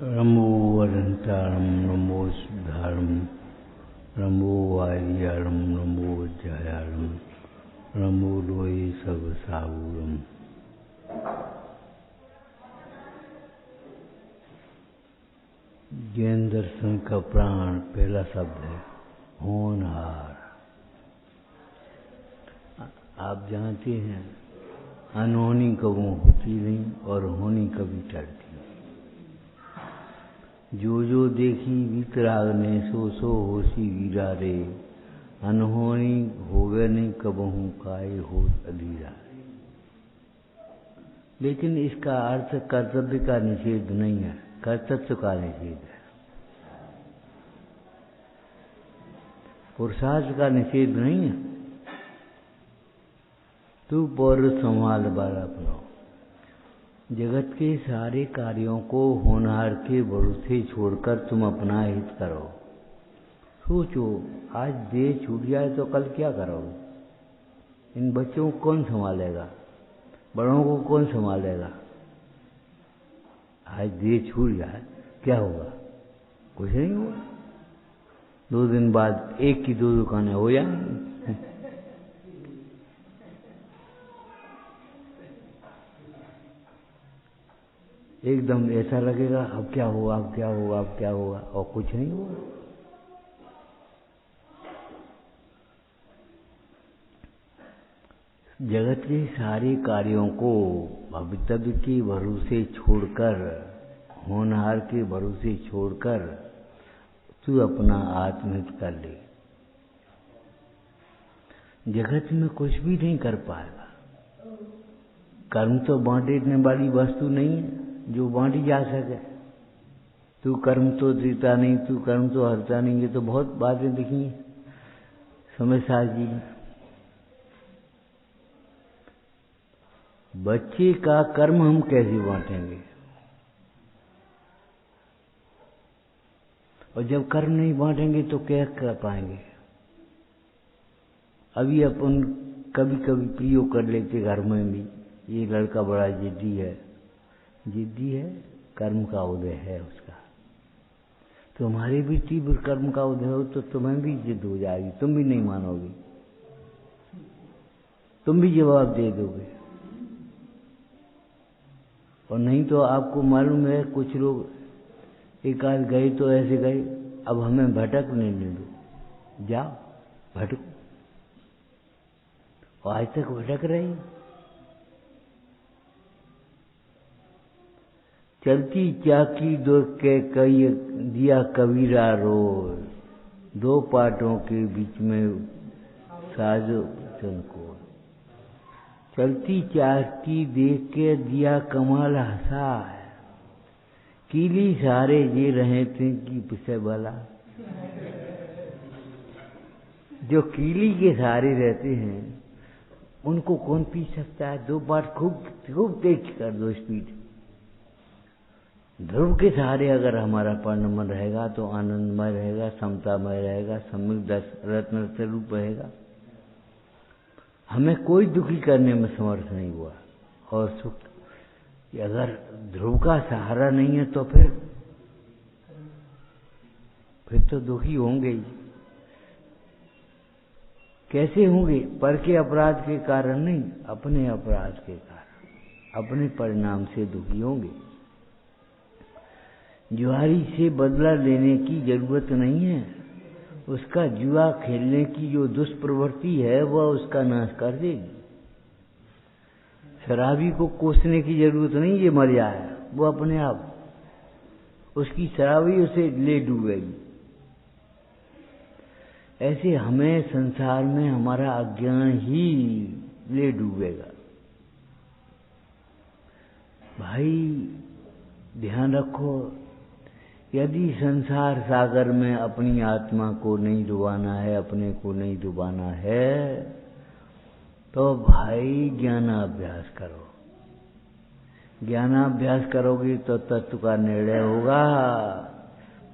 नमो वदन्तारं नमो सुधारं नमो वारियारं नमो जयारं नमो लोये सर्वसाहूरम। जैन दर्शन का प्राण पहला शब्द है होनहार। आप जानते हैं अनहोनी कबू होती नहीं और होनी कभी टलती। जो जो देखी वितराग ने सो सो होशी वीरा रे, अनहोनी होवे नहीं कबहू काय हो अधीरा रे। लेकिन इसका अर्थ कर्तव्य का निषेध नहीं है, कर्तव्य का निषेध है, पुरुषार्थ का निषेध नहीं है। तू पौरुष संभाल बार अपनो। जगत के सारे कार्यों को होनहार के भरोसे छोड़कर तुम अपना हित करो। सोचो, आज देह छूट जाए तो कल क्या करोगे? इन बच्चों को कौन संभालेगा? बड़ों को कौन संभालेगा? आज देह छूट जाए क्या होगा? कुछ नहीं होगा। 2 दिन बाद एक की 2 दुकानें हो जाएंगी। एकदम ऐसा लगेगा अब क्या होगा, अब क्या होगा, अब क्या होगा, और कुछ नहीं होगा। जगत के सारे कार्यों को भवितव्य के भरोसे छोड़कर, होनहार के भरोसे छोड़कर तू अपना आत्महित कर ले। जगत में कुछ भी नहीं कर पाएगा। कर्म तो बांटने वाली वस्तु नहीं है जो बांटी जा सके। तू कर्म तो देता नहीं, तू कर्म तो हरता नहीं, ये तो बहुत बातें दिखी समय साथ जी में। बच्चे का कर्म हम कैसे बांटेंगे? और जब कर्म नहीं बांटेंगे तो क्या कर पाएंगे? अभी अपन कभी कभी प्रयोग कर लेते घर में भी, ये लड़का बड़ा जिद्दी है। जिद्दी है, कर्म का उदय है उसका। तुम्हारे भी तीव्र कर्म का उदय हो तो तुम्हें भी जिद हो जाएगी, तुम भी नहीं मानोगे, तुम भी जवाब दे दोगे। और नहीं तो आपको मालूम है कुछ लोग एक आध गए तो ऐसे गए, अब हमें भटकने नहीं दो, जाओ भटको। और आज तक भटक रही। चलती चाकी दो के कई दिया कबीरा रोज, 2 पाटों के बीच में साजो चनको। चलती चाकी देख के दिया कमाल हंसा है, कीली सारे ये रहे थे कि पिछे भला। जो कीली के सहारे रहते हैं उनको कौन पी सकता है? 2 पाट खूब तेज कर दो स्पीड। ध्रुव के सहारे अगर हमारा पूर्ण रहेगा तो आनंदमय रहेगा, समतामय रहेगा, सम्यक रत्न स्वरूप रहेगा। हमें कोई दुखी करने में समर्थ नहीं हुआ। और सुख, अगर ध्रुव का सहारा नहीं है तो फिर तो दुखी होंगे ही। कैसे होंगे? पर के अपराध के कारण नहीं, अपने अपराध के कारण, अपने परिणाम से दुखी होंगे। जुआरी से बदला लेने की जरूरत नहीं है। उसका जुआ खेलने की जो दुष्प्रवृत्ति है वह उसका नाश कर देगी। शराबी को कोसने की जरूरत नहीं, ये मर जाए, वो अपने आप, उसकी शराबी उसे ले डूबेगी। ऐसे हमें संसार में हमारा अज्ञान ही ले डूबेगा। भाई ध्यान रखो, यदि संसार सागर में अपनी आत्मा को नहीं डुबाना है, अपने को नहीं डुबाना है, तो भाई ज्ञानाभ्यास करो। ज्ञानाभ्यास करोगे तो तत्व का निर्णय होगा,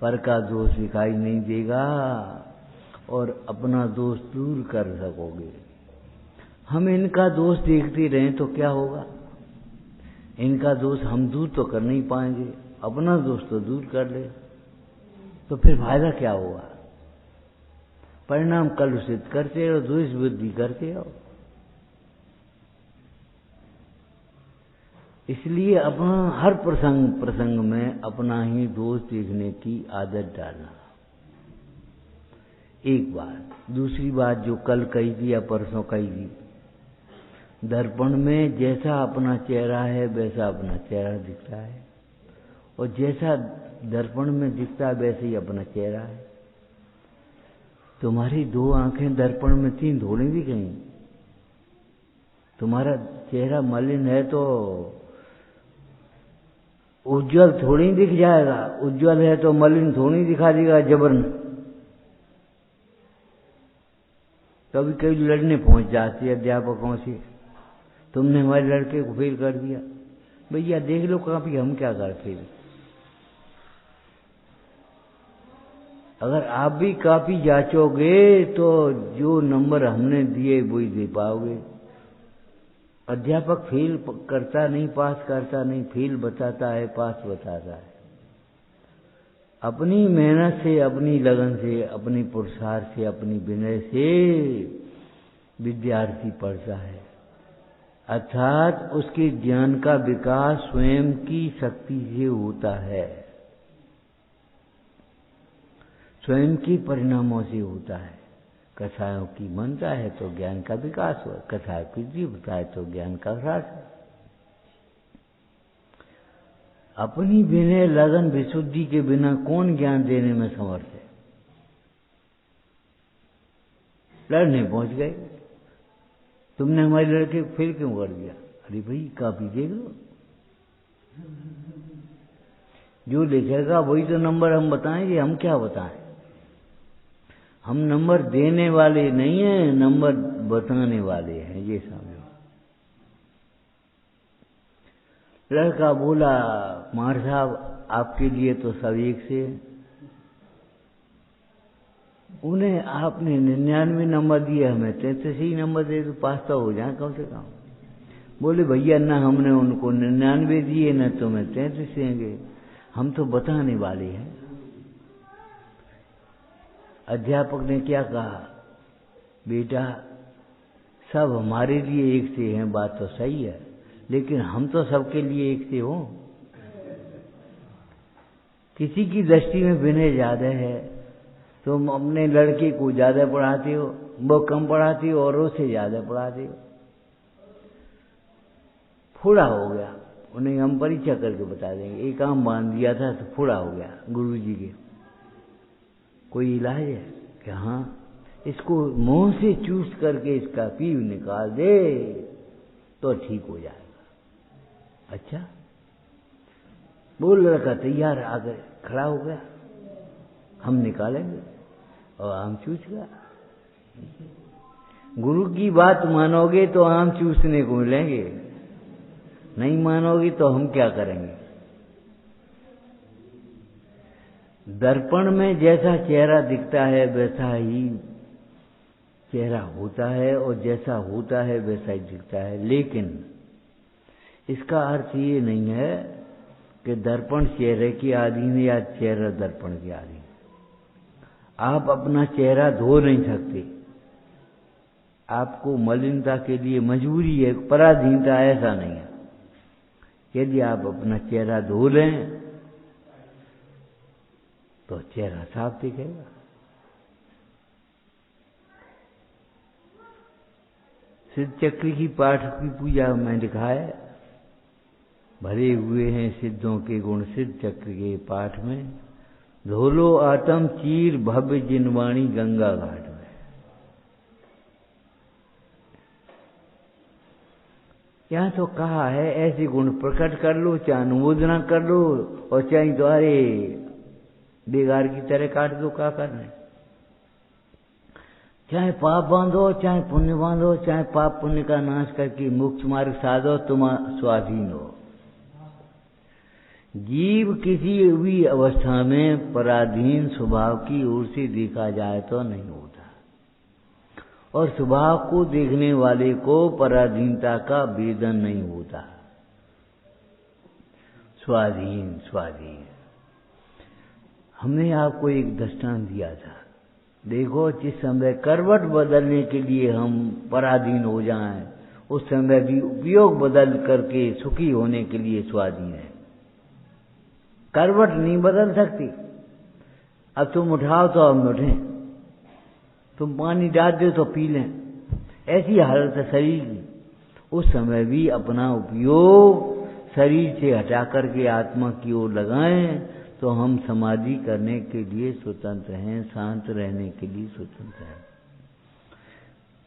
पर का दोष दिखाई नहीं देगा और अपना दोष दूर कर सकोगे। हम इनका दोष देखते रहें तो क्या होगा? इनका दोष हम दूर तो कर नहीं पाएंगे। अपना दोष तो दूर कर ले, तो फिर फायदा क्या हुआ? परिणाम कलुषित करते रहो, द्वेष बुद्धि करते रहो। इसलिए अपना हर प्रसंग में अपना ही दोष देखने की आदत डालना। एक बात। दूसरी बात जो कल कही थी या परसों कही थी, दर्पण में जैसा अपना चेहरा है वैसा अपना चेहरा दिखता है, और जैसा दर्पण में दिखता है वैसे ही अपना चेहरा है। तुम्हारी 2 आंखें दर्पण में 3 थोड़ी दिखेंगी। तुम्हारा चेहरा मलिन है तो उज्जवल थोड़ी दिख जाएगा, उज्जवल है तो मलिन थोड़ी दिखा देगा जबरन। कभी कभी लड़ने पहुंच जाती है अध्यापकों से, तुमने हमारे लड़के को फेल कर दिया। भैया देख लो काफी, हम क्या करते हैं? अगर आप भी काफी जांचोगे तो जो नंबर हमने दिए वही दे पाओगे। अध्यापक फेल करता नहीं, पास करता नहीं, फेल बताता है, पास बताता है। अपनी मेहनत से, अपनी लगन से, अपनी पुरुषार्थ से, अपनी विनय से विद्यार्थी पढ़ता है, अर्थात उसके ज्ञान का विकास स्वयं की शक्ति से होता है, स्वयं के परिणामों से होता है। कथाओं की मनता है तो ज्ञान का विकास हो, कथाओं की जीवता है तो ज्ञान का ह्रास है। अपनी विनय लगन विशुद्धि के बिना कौन ज्ञान देने में समर्थ है? लड़ने पहुंच गए, तुमने हमारे लड़के को फेल क्यों कर दिया? अरे भाई कापी देख लो, जो लिखेगा वही तो नंबर हम बताएंगे, हम क्या बताएं? हम नंबर देने वाले नहीं हैं, नंबर बताने वाले हैं, ये समझो। लड़का बोला, मार साहब आपके लिए तो सब एक से है। उन्हें आपने 99 नंबर दिए, हमें 33 ही नंबर दे तो पास तो हो जाए कम से कम। बोले भैया ना हमने उनको 99 दिए ना तुम्हें 33 देंगे, हम तो बताने वाले हैं। अध्यापक ने क्या कहा? बेटा सब हमारे लिए एक से हैं, बात तो सही है, लेकिन हम तो सबके लिए एक से हो। किसी की दृष्टि में विनय ज्यादा है, तुम अपने लड़के को ज्यादा पढ़ाते हो, वो कम पढ़ाते हो, और उससे ज्यादा पढ़ाते हो। फूड़ा हो गया, उन्हें हम परीक्षा करके बता देंगे। एक आम बांध दिया था तो फूड़ा हो गया गुरुजी के। कोई इलाज है कि हाँ इसको मुंह से चूस करके इसका पीव निकाल दे तो ठीक हो जाएगा। अच्छा, वो लड़का तैयार आकर खड़ा हो गया, हम निकालेंगे, और आम चूस गया। गुरु की बात मानोगे तो आम चूसने को मिलेंगे, नहीं मानोगे तो हम क्या करेंगे? दर्पण में जैसा चेहरा दिखता है वैसा ही चेहरा होता है, और जैसा होता है वैसा ही दिखता है। लेकिन इसका अर्थ ये नहीं है कि दर्पण चेहरे की अधीन है या चेहरा दर्पण के अधीन। आप अपना चेहरा धो नहीं सकते, आपको मलिनता के लिए मजबूरी है, पराधीनता ऐसा नहीं है। यदि आप अपना चेहरा धो लें तो चेहरा साफ दिखेगा। सिद्ध चक्र की पाठ की पूजा में लिखा है, भरे हुए हैं सिद्धों के गुण सिद्ध चक्र के पाठ में, धोलो आत्म चीर भव्य जिनवाणी गंगा घाट में। यहां तो कहा है ऐसे गुण प्रकट कर लो, चाहे अनुमोदना कर लो, और चाहे तुम्हारे बेगार की तरह काट दो, क्या करना है? चाहे पाप बांधो, चाहे पुण्य बांधो, चाहे पाप पुण्य का नाश करके मोक्ष मार्ग साधो, तुम स्वाधीन हो। जीव किसी भी अवस्था में पराधीन स्वभाव की ओर से देखा जाए तो नहीं होता, और स्वभाव को देखने वाले को पराधीनता का वेदन नहीं होता। स्वाधीन स्वाधीन। हमने आपको एक दृष्टांत दिया था, देखो जिस समय करवट बदलने के लिए हम पराधीन हो जाएं, उस समय भी उपयोग बदल करके सुखी होने के लिए स्वाधीन है। करवट नहीं बदल सकती। अब तुम उठाओ तो हम उठें, तुम पानी डाल दो तो पी लें, ऐसी हालत है शरीर की। उस समय भी अपना उपयोग शरीर से हटा करके आत्मा की ओर लगाएं तो हम समाधि करने के लिए स्वतंत्र हैं, शांत रहने के लिए स्वतंत्र हैं।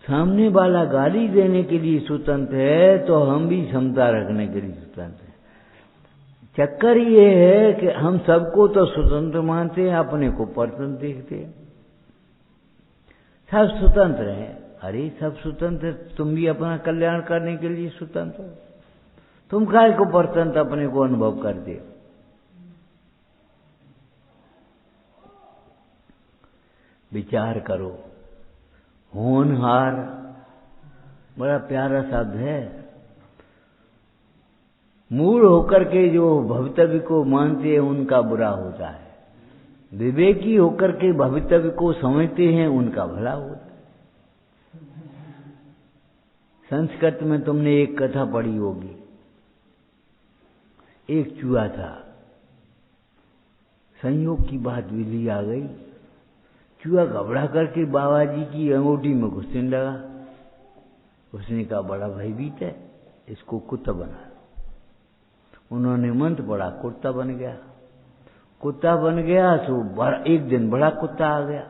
सामने वाला गाली देने के लिए स्वतंत्र है तो हम भी क्षमता रखने के लिए स्वतंत्र हैं। चक्कर ये है कि हम सबको तो स्वतंत्र मानते हैं, अपने को परतंत्र देखते हैं। सब स्वतंत्र हैं। अरे सब स्वतंत्र, तुम भी अपना कल्याण करने के लिए स्वतंत्र हो। तुम काहे को परतंत्र अपने को अनुभव करते हो? विचार करो। होनहार बड़ा प्यारा शब्द है। मूढ़ होकर के जो भवितव्य को मानते हैं उनका बुरा होता है, विवेकी होकर के भवितव्य को समझते हैं उनका भला होता है। संस्कृत में तुमने एक कथा पढ़ी होगी। एक चूहा था, संयोग की बात बिल्ली आ गई। चूहा घबरा करके बाबा जी की अंगूठी में घुसने लगा। उसने कहा बड़ा भयभीत है, इसको कुत्ता बना। उन्होंने मंत्र पढ़ा, कुत्ता बन गया। कुत्ता बन गया तो एक दिन बड़ा कुत्ता आ गया,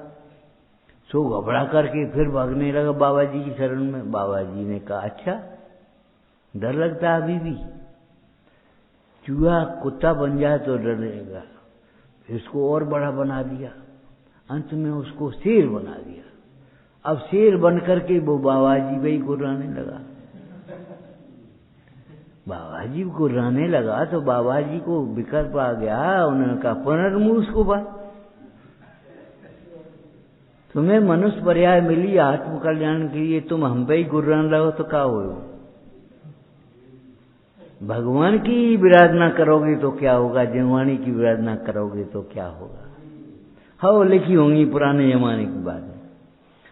सो घबरा करके फिर भागने लगा बाबा जी की शरण में। बाबा जी ने कहा अच्छा डर लगता है अभी भी? चूहा कुत्ता बन जाए तो डरेगा। इसको और बड़ा बना दिया, अंत में उसको शेर बना दिया। अब शेर बन करके वो बाबा जी वही गुर्राने लगा। बाबा जी गुर्राने लगा तो बाबा जी को विकल्प आ गया। उन्होंने कहा पुनर्मूस को बात, तुम्हें मनुष्य पर्याय मिली आत्म कल्याण के लिए, तुम हम पे ही गुर्रान रहो तो क्या हो? भगवान की विराधना करोगे तो क्या होगा, जिनवाणी की विराधना करोगे तो क्या होगा? हाँ लिखी होंगी पुराने जमाने की बात है।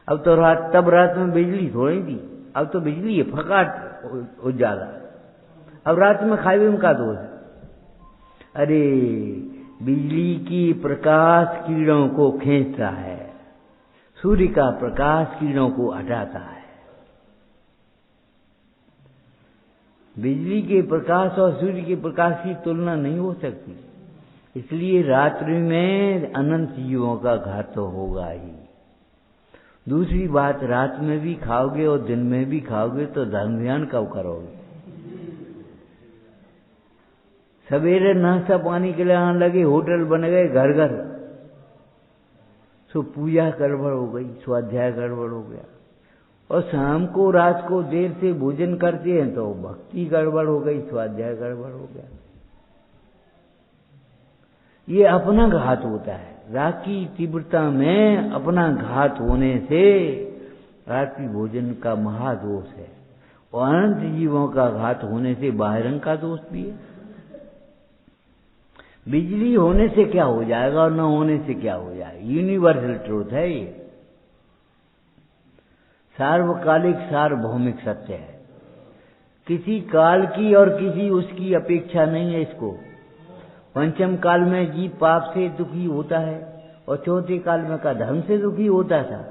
अब तो तब रात में बिजली थोड़ी थी, अब तो बिजली है, फकाट उजाला। अब रात में खाए में का दोष? अरे बिजली की प्रकाश कीड़ों को खींचता है, सूर्य का प्रकाश कीड़ों को हटाता है। बिजली के प्रकाश और सूर्य के प्रकाश की तुलना नहीं हो सकती। इसलिए रात्रि में अनंत जीवों का घात तो होगा ही। दूसरी बात, रात में भी खाओगे और दिन में भी खाओगे तो धर्म ध्यान कब करोगे? सवेरे नाश्ता पानी के लिए आने लगे, होटल बन गए घर घर, सो पूजा गड़बड़ हो गई, स्वाध्याय गड़बड़ हो गया। और शाम को रात को देर से भोजन करते हैं तो भक्ति गड़बड़ हो गई, स्वाध्याय गड़बड़ हो गया। ये अपना घात होता है। रात की तीव्रता में अपना घात होने से रात्रि भोजन का महादोष है, और अनंत जीवों का घात होने से बाहरंग का दोष भी है। बिजली होने से क्या हो जाएगा और न होने से क्या हो जाएगा, यूनिवर्सल ट्रूथ है ये, सार्वकालिक सार्वभौमिक सत्य है। किसी काल की और किसी उसकी अपेक्षा नहीं है इसको। पंचम काल में जीव पाप से दुखी होता है और चौथे काल में का धर्म से दुखी होता था।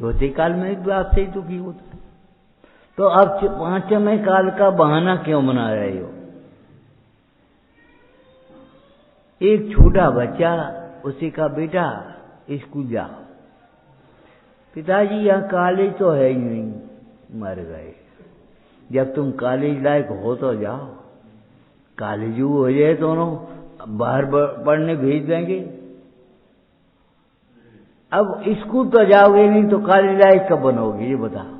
चौथे काल में भी पाप से ही दुखी होता है। तो अब पांचवें काल का बहाना क्यों बना रहे हो? एक छोटा बच्चा, उसी का बेटा स्कूल जाओ, पिताजी यहाँ कॉलेज तो है ही नहीं, मर गए। जब तुम कॉलेज लायक हो तो जाओ, कॉलेज हो जाए दोनों बाहर पढ़ने भेज देंगे। अब स्कूल तो जाओगे नहीं तो कॉलेज लायक कब बनोगे ये बताओ।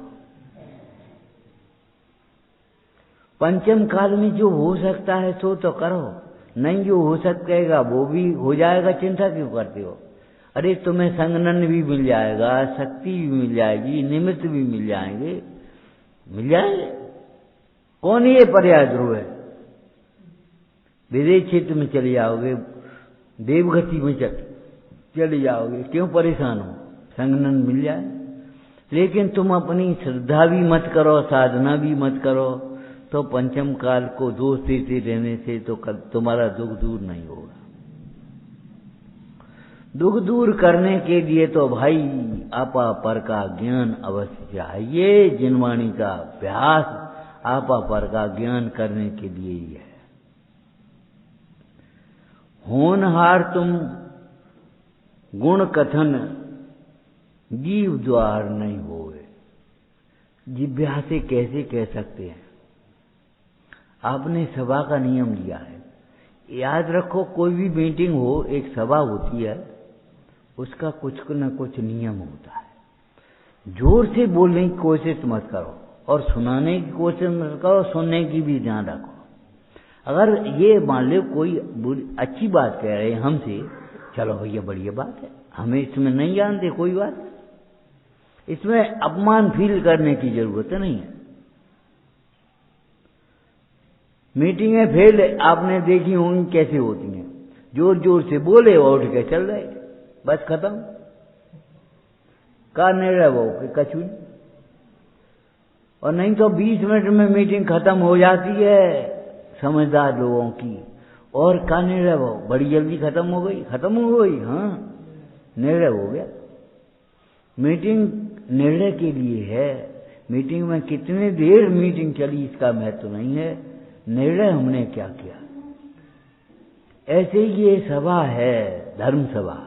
पंचम काल में जो हो सकता है सो तो करो, नहीं जो हो सकेगा वो भी हो जाएगा, चिंता क्यों करते हो? अरे तुम्हें संगनन भी मिल जाएगा, शक्ति भी मिल जाएगी, निमित्त भी मिल जाएंगे, मिल जाएंगे। कौन ये पर्याय ध्रुव है? विदेश क्षेत्र में चले जाओगे, देवगति में चले जाओगे, क्यों परेशान हो? संगनन मिल जाए। लेकिन तुम अपनी श्रद्धा भी मत करो, साधना भी मत करो, तो पंचम काल को दोष देते रहने से तो तुम्हारा दुख दूर नहीं होगा। दुख दूर करने के लिए तो भाई आपा पर का ज्ञान अवश्य चाहिए। जिनवाणी का अभ्यास आपा पर का ज्ञान करने के लिए ही है। होनहार तुम गुण कथन जीव द्वार नहीं होए। जिभ्या से कैसे कह सकते हैं? आपने सभा का नियम लिया है। याद रखो, कोई भी मीटिंग हो, एक सभा होती है, उसका कुछ न कुछ नियम होता है। जोर से बोलने की कोशिश मत करो और सुनाने की कोशिश मत करो, सुनने की भी ध्यान रखो। अगर ये मान लो कोई अच्छी बात कह रहे हैं हमसे, चलो भैया बढ़िया बात है, हमें इसमें नहीं जानते, कोई बात, इसमें अपमान फील करने की जरूरत नहीं है। मीटिंगें फेल आपने देखी होंगी कैसे होती हैं। जोर जोर से बोले और उठ के चल रहे, बस खत्म। का निर्णय वो कि कछु नहीं। और नहीं तो 20 मिनट में मीटिंग खत्म हो जाती है समझदार लोगों की। और का निर्णय वो बड़ी जल्दी खत्म हो गई, हाँ, निर्णय हो गया। मीटिंग निर्णय के लिए है। मीटिंग में कितने देर मीटिंग चली इसका महत्व नहीं है, निर्णय हमने क्या किया। ऐसे ही ये सभा है, धर्म सभा,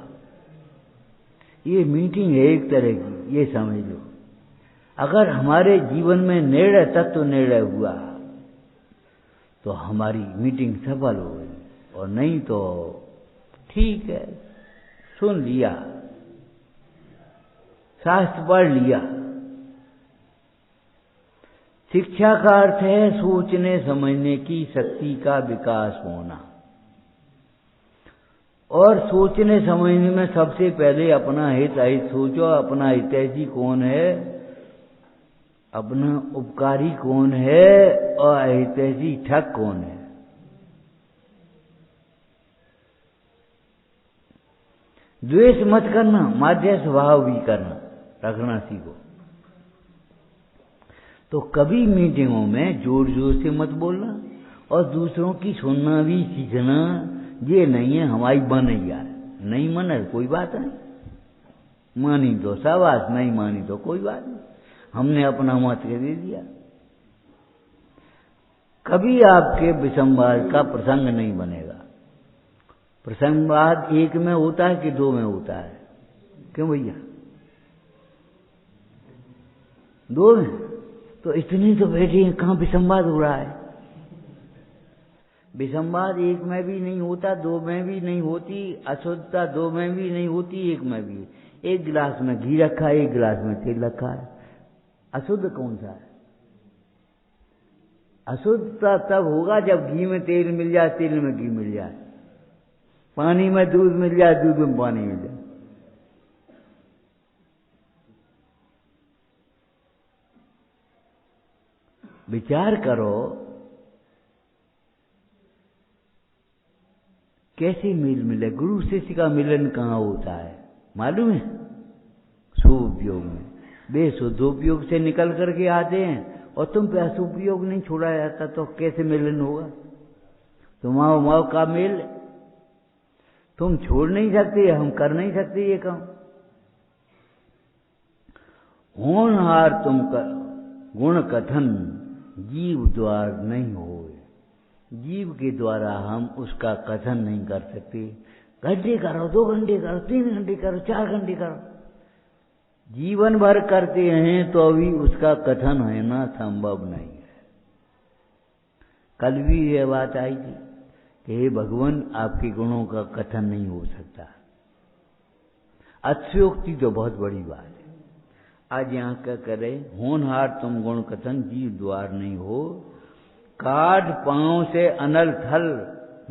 ये मीटिंग है एक तरह की, ये समझ लो। अगर हमारे जीवन में निर्णय तत्व निर्णय हुआ तो हमारी मीटिंग सफल हो गई, और नहीं तो ठीक है, सुन लिया, शास्त्र पढ़ लिया। शिक्षा का अर्थ है सोचने समझने की शक्ति का विकास होना। और सोचने समझने में सबसे पहले अपना हित अहित सोचो। अपना हितैषी कौन है, अपना उपकारी कौन है, और अहितैषी ठग कौन है। द्वेष मत करना, माध्य स्वभाव भी करना, रखना सीखो। तो कभी मीटिंगों में जोर जोर से मत बोलना, और दूसरों की सुनना भी सीखना। ये नहीं है हमारी मन यार, नहीं मन है कोई बात नहीं, मानी तो शाबाश, नहीं मानी तो कोई बात नहीं, हमने अपना मत दे दिया। कभी आपके विसंवाद का प्रसंग नहीं बनेगा। प्रसंगवाद एक में होता है कि दो में होता है? क्यों भैया? दो में। तो इतनी तो बैठी है, कहाँ विसंवाद हो रहा है? विसंवाद एक में भी नहीं होता, दो में भी नहीं होती, अशुद्धता दो में भी नहीं होती, एक में भी। एक गिलास में घी रखा है, एक गिलास में तेल रखा है, अशुद्ध कौन सा है? अशुद्धता तब होगा जब घी में तेल मिल जाए, तेल में घी मिल जाए, पानी में दूध मिल जाए, दूध में पानी मिल जाए। विचार करो कैसे मेल मिले। गुरु शिष्य का मिलन कहाँ होता है मालूम है? शुभयोग में। वे शुद्धोपयोग से निकल करके आते हैं और तुम पे अशुभयोग नहीं छोड़ा जाता, तो कैसे मिलन होगा? तुम्हारा माओ का मेल तुम छोड़ नहीं सकते, हम कर नहीं सकते ये काम। होनहार तुम गुण कथन जीव द्वार नहीं होए। जीव के द्वारा हम उसका कथन नहीं कर सकते। घंटे करो, 2 घंटे करो, 3 घंटे करो, 4 घंटे करो, जीवन भर करते हैं तो अभी उसका कथन होना संभव नहीं है। कल भी यह बात आई थी कि हे भगवान, आपके गुणों का कथन नहीं हो सकता। अतिशयोक्ति तो बहुत बड़ी बात है। आज यहाँ क्या करे? होनहार तुम गुण कथन जीव द्वार नहीं हो। काठ पांव से अनल थल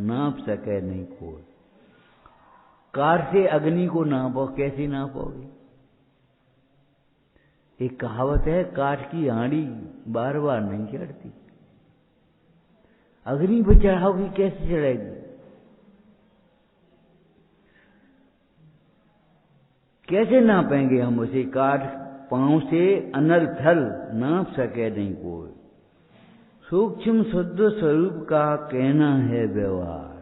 नाप सके नहीं कोई। काठ से अग्नि को नापो, कैसे नापोगे? एक कहावत है, काठ की हांडी बार बार नहीं चढ़ती। अग्नि पे चढ़ाओगी कैसे चढ़ेगी? कैसे नापेंगे हम उसे? काठ पांव से अनल थल नाप सके नहीं कोई। सूक्ष्म शुद्ध स्वरूप का कहना है व्यवहार।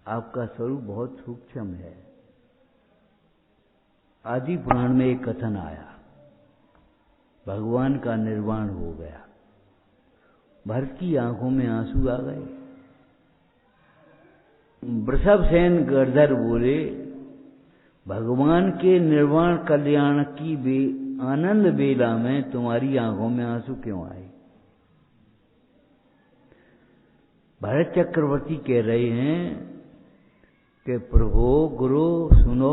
आपका स्वरूप बहुत सूक्ष्म है। आदि पुराण में एक कथन आया, भगवान का निर्वाण हो गया। भरत की आंखों में आंसू आ गए। वृषभसेन गणधर बोले, भगवान के निर्वाण कल्याण की आनंद बेला में तुम्हारी आंखों में आंसू क्यों आए? भरत चक्रवर्ती कह रहे हैं कि प्रभु गुरु सुनो,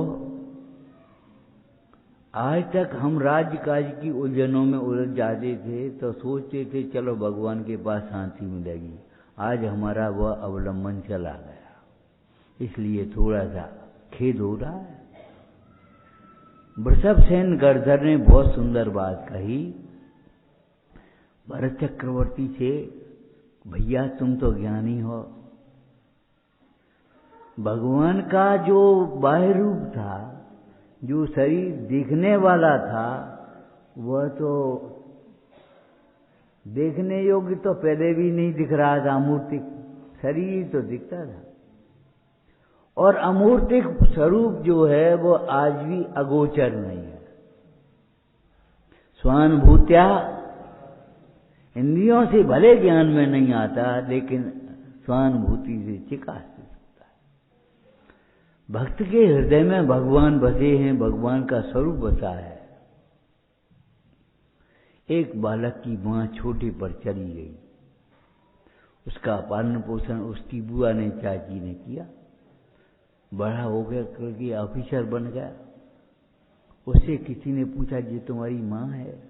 आज तक हम राज्य काज की उलझनों में उलझ जाते थे तो सोचते थे चलो भगवान के पास शांति मिलेगी। आज हमारा वह अवलंबन चला गया, इसलिए थोड़ा सा खेद हो रहा है। वृषभसेन गणधर ने बहुत सुंदर बात कही भरत चक्रवर्ती से, भैया तुम तो ज्ञानी हो। भगवान का जो बाह्य रूप था, जो शरीर दिखने वाला था, वह तो देखने योग्य तो पहले भी नहीं दिख रहा था। अमूर्तिक शरीर तो दिखता था, और अमूर्तिक स्वरूप जो है वो आज भी अगोचर नहीं है। स्वानुभूत्या इंद्रियों से भले ज्ञान में नहीं आता, लेकिन स्वानुभूति से चिका सकता है। भक्त के हृदय में भगवान बसे हैं, भगवान का स्वरूप बसा है। एक बालक की मां छोटे पर चली गई, उसका पालन पोषण उसकी बुआ ने, चाची ने किया। बड़ा हो गया करके ऑफिसर बन गया। उससे किसी ने पूछा, ये तुम्हारी मां है?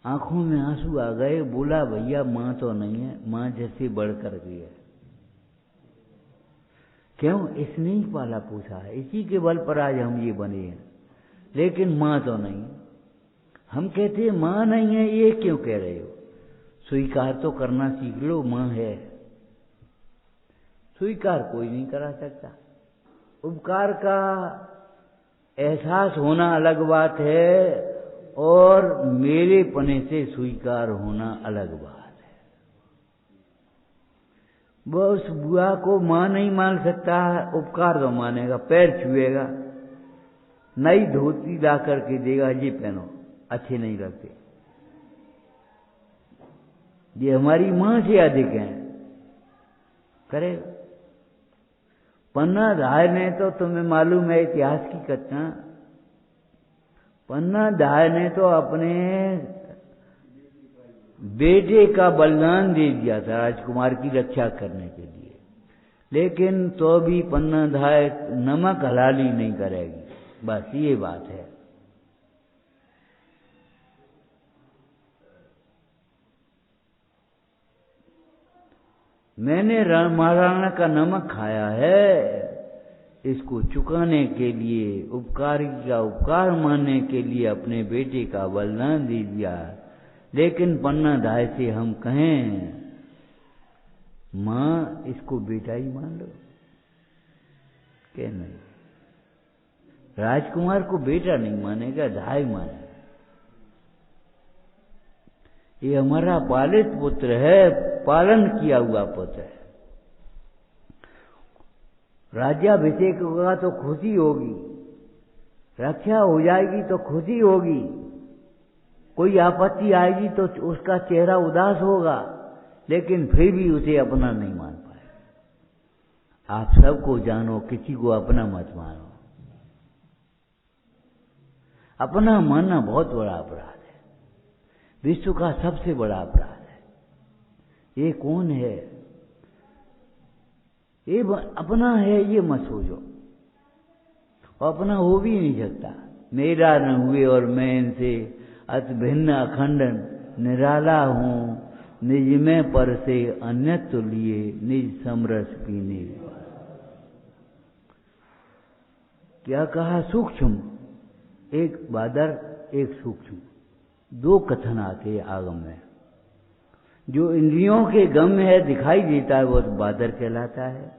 आंखों में आंसू आ गए। बोला, भैया मां तो नहीं है, मां जैसे बढ़कर गई है। क्यों? इसने ही पाला पूछा है, इसी के बल पर आज हम ये बने हैं, लेकिन मां तो नहीं। हम कहते हैं मां नहीं है, ये क्यों कह रहे हो? स्वीकार तो करना सीख लो, मां है। स्वीकार कोई नहीं करा सकता। उपकार का एहसास होना अलग बात है, और मेरे पने से स्वीकार होना अलग बात है। वह उस बुआ को मां नहीं मान सकता, उपकार तो मानेगा, पैर छुएगा, नई धोती ला करके देगा, ये पहनो, अच्छे नहीं लगते। ये हमारी मां से अधिक है, करेगा। पन्ना धाय ने तो, तुम्हें मालूम है इतिहास की कथा, पन्ना धाय ने तो अपने बेटे का बलिदान दे दिया था राजकुमार की रक्षा करने के लिए, लेकिन तो भी पन्ना धाय नमक हलाली नहीं करेगी। बस ये बात है। मैंने महाराणा का नमक खाया है, इसको चुकाने के लिए, उपकारी का उपकार मानने के लिए अपने बेटे का बलिदान दे दिया। लेकिन पन्ना धाय से हम कहें मां, इसको बेटा ही मान लो, क्या नहीं? राजकुमार को बेटा नहीं मानेगा, धाय मानेगा। ये हमारा पालित पुत्र है, पालन किया हुआ पुत्र है। राज्याभिषेक होगा तो खुशी होगी, रक्षा हो जाएगी तो खुशी होगी, कोई आपत्ति आएगी तो उसका चेहरा उदास होगा, लेकिन फिर भी उसे अपना नहीं मान पाएगा। आप सबको जानो, किसी को अपना मत मानो। अपना मानना बहुत बड़ा अपराध है, विश्व का सबसे बड़ा अपराध है। ये कौन है? ये अपना है, ये मत सोचो। अपना हो भी नहीं सकता। मेरा न हुए और मैं इनसे अत भिन्न अखंड निराला हूं, निज में पर से अन्यत्र लिए निज समरस पीने। क्या कहा? सूक्ष्म एक बादर, एक सूक्ष्म, दो कथन आते आगम में। जो इंद्रियों के गम में है, दिखाई देता है, वो बादर कहलाता है।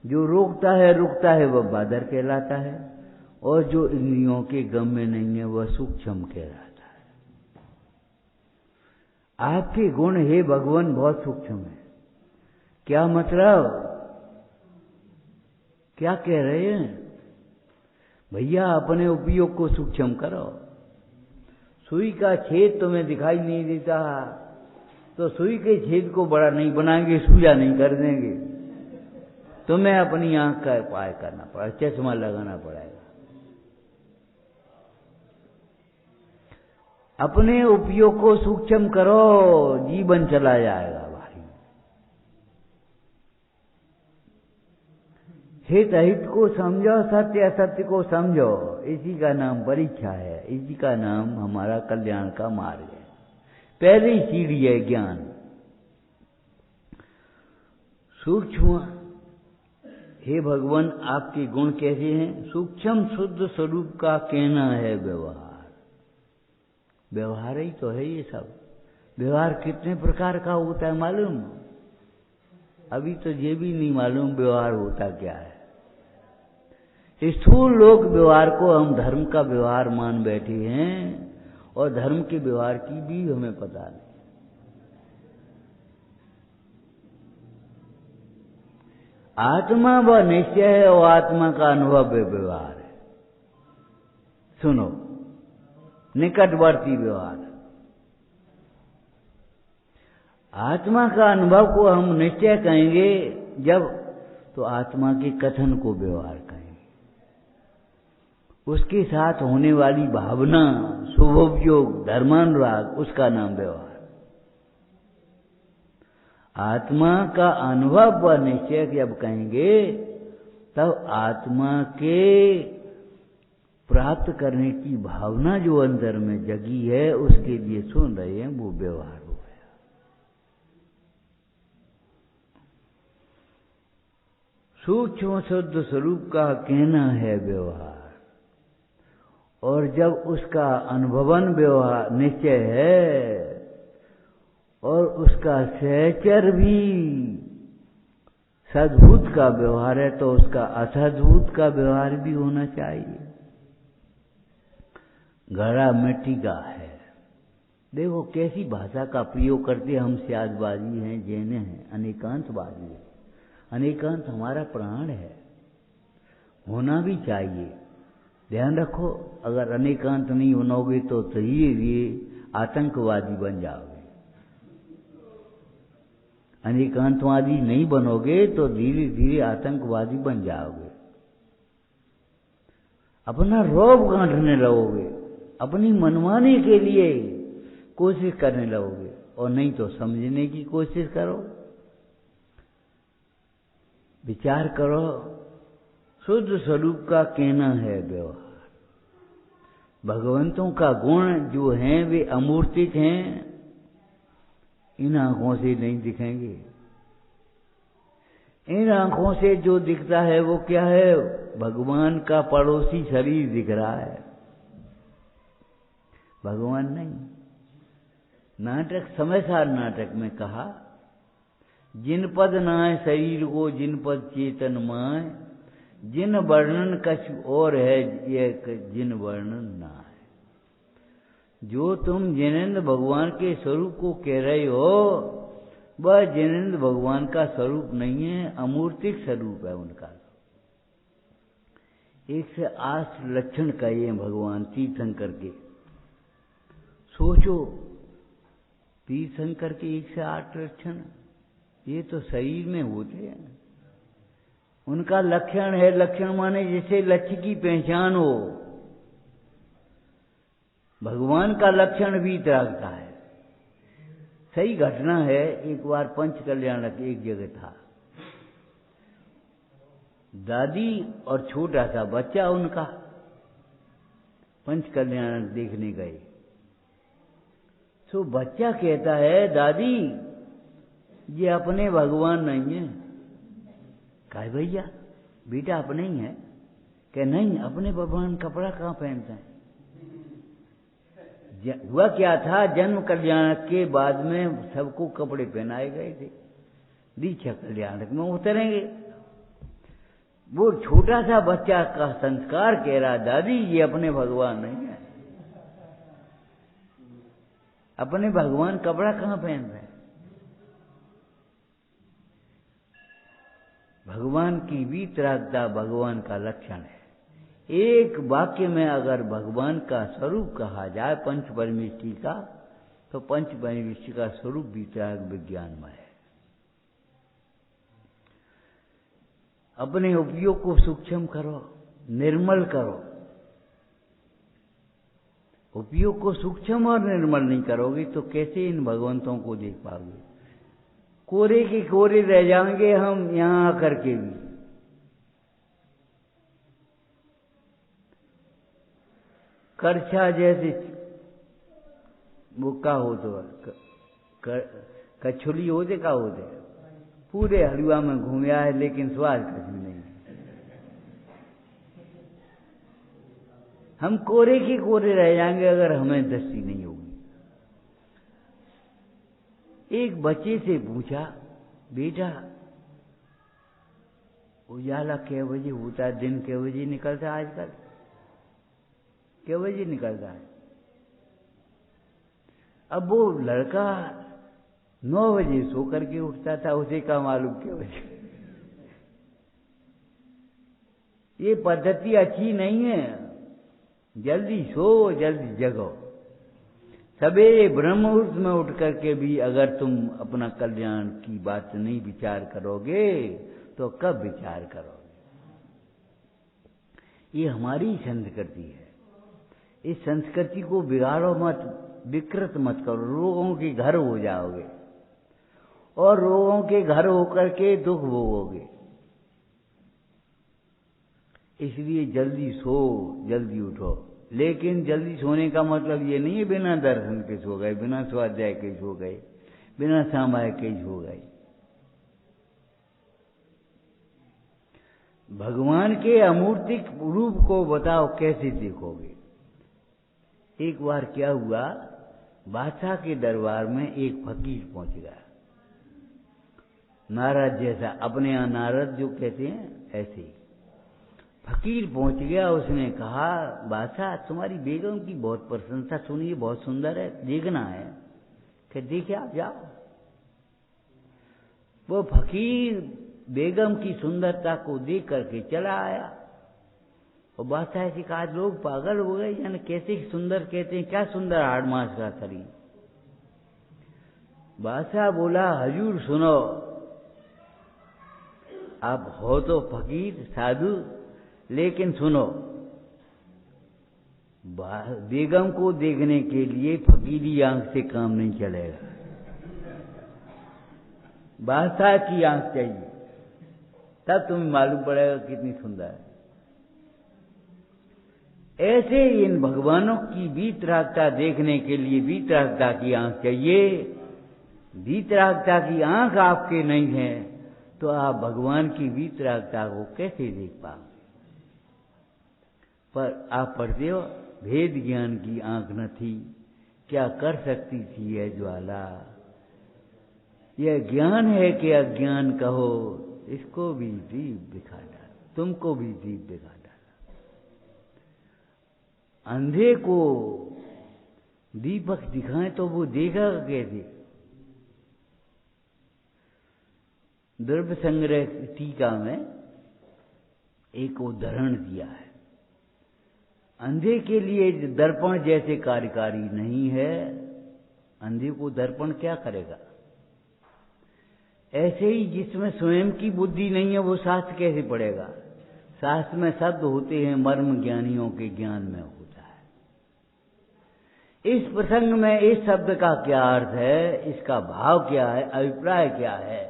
जो रोकता है, रुकता है, वह बादर कहलाता है। और जो इंद्रियों के गम में नहीं है, वह सूक्ष्म कहलाता है। आपके गुण हे भगवान बहुत सूक्ष्म है। क्या मतलब? क्या कह रहे हैं? भैया अपने उपयोग को सूक्ष्म करो। सुई का छेद तुम्हें दिखाई नहीं देता, तो सुई के छेद को बड़ा नहीं बनाएंगे, सूजा नहीं कर देंगे। तुम्हें अपनी आंख का उपाय करना पड़ेगा, चश्मा लगाना पड़ेगा। अपने उपयोग को सूक्ष्म करो, जीवन चला जाएगा भाई। हित अहित को समझो, सत्य असत्य को समझो। इसी का नाम परीक्षा है, इसी का नाम हमारा कल्याण का मार्ग है। पहली सीढ़ी है ज्ञान। सूक्ष्म, हे भगवान आपके गुण कैसे हैं? सूक्ष्म शुद्ध स्वरूप का कहना है व्यवहार। व्यवहार ही तो है ये सब। व्यवहार कितने प्रकार का होता है मालूम? अभी तो ये भी नहीं मालूम व्यवहार होता क्या है। स्थूल लोक व्यवहार को हम धर्म का व्यवहार मान बैठे हैं, और धर्म के व्यवहार की भी हमें पता नहीं। आत्मा व निश्चय है, और आत्मा का अनुभव व्यवहार है। सुनो, निकटवर्ती व्यवहार। आत्मा का अनुभव को हम निश्चय कहेंगे जब, तो आत्मा के कथन को व्यवहार कहेंगे। उसके साथ होने वाली भावना, शुभोपयोग, धर्मानुराग, उसका नाम व्यवहार। आत्मा का अनुभव व निश्चय जब कहेंगे, तब आत्मा के प्राप्त करने की भावना जो अंदर में जगी है, उसके लिए सुन रहे हैं, वो व्यवहार हो गया। सूक्ष्म शुद्ध स्वरूप का कहना है व्यवहार। और जब उसका अनुभवन व्यवहार निश्चय है, और उसका सहचर भी सद्भूत का व्यवहार है, तो उसका असद्भूत का व्यवहार भी होना चाहिए। घड़ा मिट्टी का है। देखो कैसी भाषा का प्रयोग करते, हम स्यादबाजी हैं, जैन हैं, अनेकांतवादी हैं। अनेकांत हमारा प्राण है, होना भी चाहिए। ध्यान रखो, अगर अनेकांत नहीं बनोगे तो धीरे धीरे आतंकवादी बन जाओगे। अनेकांतवादी नहीं बनोगे तो धीरे धीरे आतंकवादी बन जाओगे। अपना रौब गांठने लगोगे, अपनी मनमानी के लिए कोशिश करने लगोगे, और नहीं तो समझने की कोशिश करो, विचार करो। शुद्ध स्वरूप का कहना है व्यवहार। भगवंतों का गुण जो हैं वे अमूर्तिक हैं, इन आंखों से नहीं दिखेंगे। इन आंखों से जो दिखता है वो क्या है? भगवान का पड़ोसी शरीर दिख रहा है, भगवान नहीं। नाटक समयसार नाटक में कहा, जिन पद नाय शरीर को जिन पद चेतन माय, जिन वर्णन कछु और है ये जिन वर्णन ना है। जो तुम जिनेंद्र भगवान के स्वरूप को कह रहे हो, वह जिनेंद्र भगवान का स्वरूप नहीं है, अमूर्तिक स्वरूप है उनका। 108 लक्षण कहे हैं भगवान तीर्थंकर के। सोचो, तीर्थंकर के 108 लक्षण, ये तो शरीर में होते हैं। उनका लक्षण है, लक्षण माने जैसे लक्ष्य की पहचान हो। भगवान का लक्षण भी रखता है। सही घटना है, एक बार पंच कल्याणक एक जगह था। दादी और छोटा सा बच्चा उनका पंच कल्याणक देखने गए। तो बच्चा कहता है, दादी ये अपने भगवान नहीं है। कहे भैया बेटा अपने ही है? कहे नहीं, अपने भगवान कपड़ा कहाँ पहनते हैं? हुआ क्या था, जन्म कल्याण के बाद में सबको कपड़े पहनाए गए थे, दीक्षा कल्याणक में उतरेंगे। वो छोटा सा बच्चा का संस्कार कह रहा, दादी ये अपने भगवान नहीं है, अपने भगवान कपड़ा कहाँ पहन रहे हैं। भगवान की वीतरागता भगवान का लक्षण है। एक वाक्य में अगर भगवान का स्वरूप कहा जाए पंच परमेष्टि का, तो पंच परमेष्टि का स्वरूप वीतराग विज्ञानमय है। अपने उपयोग को सूक्ष्म करो, निर्मल करो। उपयोग को सूक्ष्म और निर्मल नहीं करोगे तो कैसे इन भगवंतों को देख पाओगे। कोरे के कोरे रह जाएंगे हम यहां आकर के भी। करछा जैसे वो का हो तो कछुली होते का होते, पूरे हलवा में घूमया है लेकिन स्वाद कुछ भी नहीं। हम कोरे के कोरे रह जाएंगे अगर हमें दृष्टि नहीं होगी। एक बच्चे से पूछा, बेटा उजाला कै बजे होता है, दिन कै बजे निकलता है, आजकल कै बजे निकलता है। अब वो लड़का 9 बजे सो करके उठता था, उसे का मालूम कै बजे। ये पद्धति अच्छी नहीं है। जल्दी सो जल्दी जगो। सवेरे ब्रह्म मुहूर्त में उठ करके भी अगर तुम अपना कल्याण की बात नहीं विचार करोगे तो कब विचार करोगे। ये हमारी संस्कृति है। इस संस्कृति को बिगाड़ो मत, विकृत मत करो, रोगों के घर हो जाओगे और रोगों के घर होकर के दुख भोगोगे। इसलिए जल्दी सो जल्दी उठो। लेकिन जल्दी सोने का मतलब ये नहीं है बिना दर्शन के सो गए, बिना स्वाध्याय के सो गए, बिना सामाय के सो गए। भगवान के अमूर्तिक रूप को बताओ कैसे देखोगे। एक बार क्या हुआ, बादशाह के दरबार में एक फकीर पहुंच गया, नारद जैसा, अपने यहाँ नारद जो कहते हैं ऐसे ही फकीर पहुंच गया। उसने कहा, बादशाह तुम्हारी बेगम की बहुत प्रशंसा सुनी है, बहुत सुंदर है, देखना है। कि देखिए आप जाओ। वो फकीर बेगम की सुंदरता को देख करके चला आया और बादशाह से कहा, लोग पागल हो गए, यानी कैसे सुंदर कहते हैं, क्या सुंदर हाड़ मास का शरीर। बादशाह बोला, हजूर सुनो, आप हो तो फकीर साधु, लेकिन सुनो, बेगम को देखने के लिए फकीरी आंख से काम नहीं चलेगा, बादशाह की आंख चाहिए, तब तुम्हें मालूम पड़ेगा कितनी सुंदर है। ऐसे इन भगवानों की वीतरागता देखने के लिए वीतरागता की आंख चाहिए। वीतरागता की आंख आपके नहीं है तो आप भगवान की वीतरागता को कैसे देख पाओ। पर आप पढ़ते हो, भेद ज्ञान की आंख न थी, क्या कर सकती थी यह ज्वाला। यह ज्ञान है कि अज्ञान कहो, इसको भी दीप दिखा डाला, तुमको भी दीप दिखा डाला। अंधे को दीपक दिखाएं तो वो देखेगा कैसे। द्रव्य संग्रह टीका में एक उदाहरण दिया है। अंधे के लिए दर्पण जैसे कार्यकारी नहीं है, अंधे को दर्पण क्या करेगा। ऐसे ही जिसमें स्वयं की बुद्धि नहीं है वो शास्त्र कैसे पढ़ेगा। शास्त्र में शब्द होते हैं, मर्म ज्ञानियों के ज्ञान में होता है। इस प्रसंग में इस शब्द का क्या अर्थ है, इसका भाव क्या है, अभिप्राय क्या है,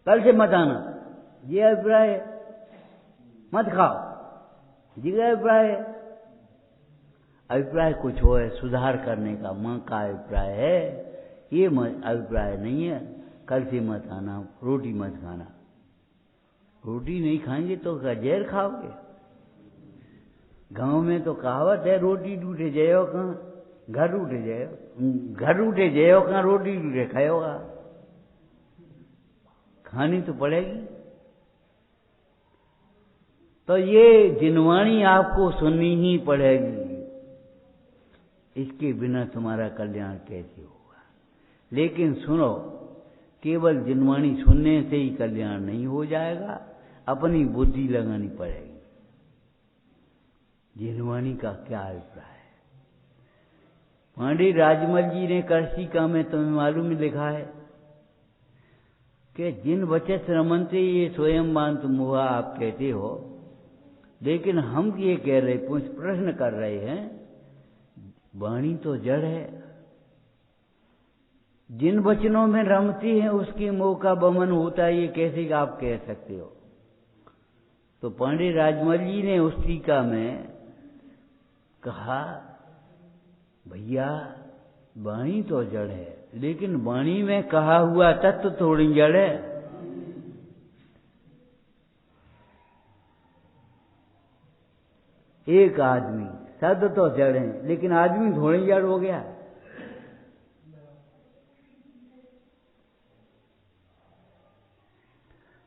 कल से मत आना, ये अभिप्राय है, मत खाओ, ये अभिप्राय है। अभिप्राय कुछ हो है, सुधार करने का मां का अभिप्राय है, ये अभिप्राय नहीं है कल से मत आना, रोटी मत खाना। रोटी नहीं खाएंगे तो जहर खाओगे। गांव में तो कहावत है, रोटी टूटे जाओ कहाँ घर उठे जाओ कहाँ रोटी टूटे खाओगा। खानी तो पड़ेगी। तो ये जिनवाणी आपको सुननी ही पड़ेगी, इसके बिना तुम्हारा कल्याण कैसे होगा। लेकिन सुनो, केवल जिनवाणी सुनने से ही कल्याण नहीं हो जाएगा, अपनी बुद्धि लगानी पड़ेगी। जिनवाणी का क्या अभिप्राय है? पांडित राजमल जी ने कर्षिका में तुम्हें मालूम ही लिखा है कि जिन वचस रमनते ये स्वयं मांत मुआ आप कहते हो, लेकिन हम ये कह रहे, प्रश्न कर रहे हैं, वाणी तो जड़ है, जिन वचनों में रमती है उसके मोह का बमन होता है, ये कैसे आप कह सकते हो? तो पांडित राजमल जी ने उस टीका में कहा, भैया वाणी तो जड़ है, लेकिन वाणी में कहा हुआ तत्व थोड़ी जड़ है। एक आदमी, शब्द तो जड़ है, लेकिन आदमी थोड़ी जड़ हो गया।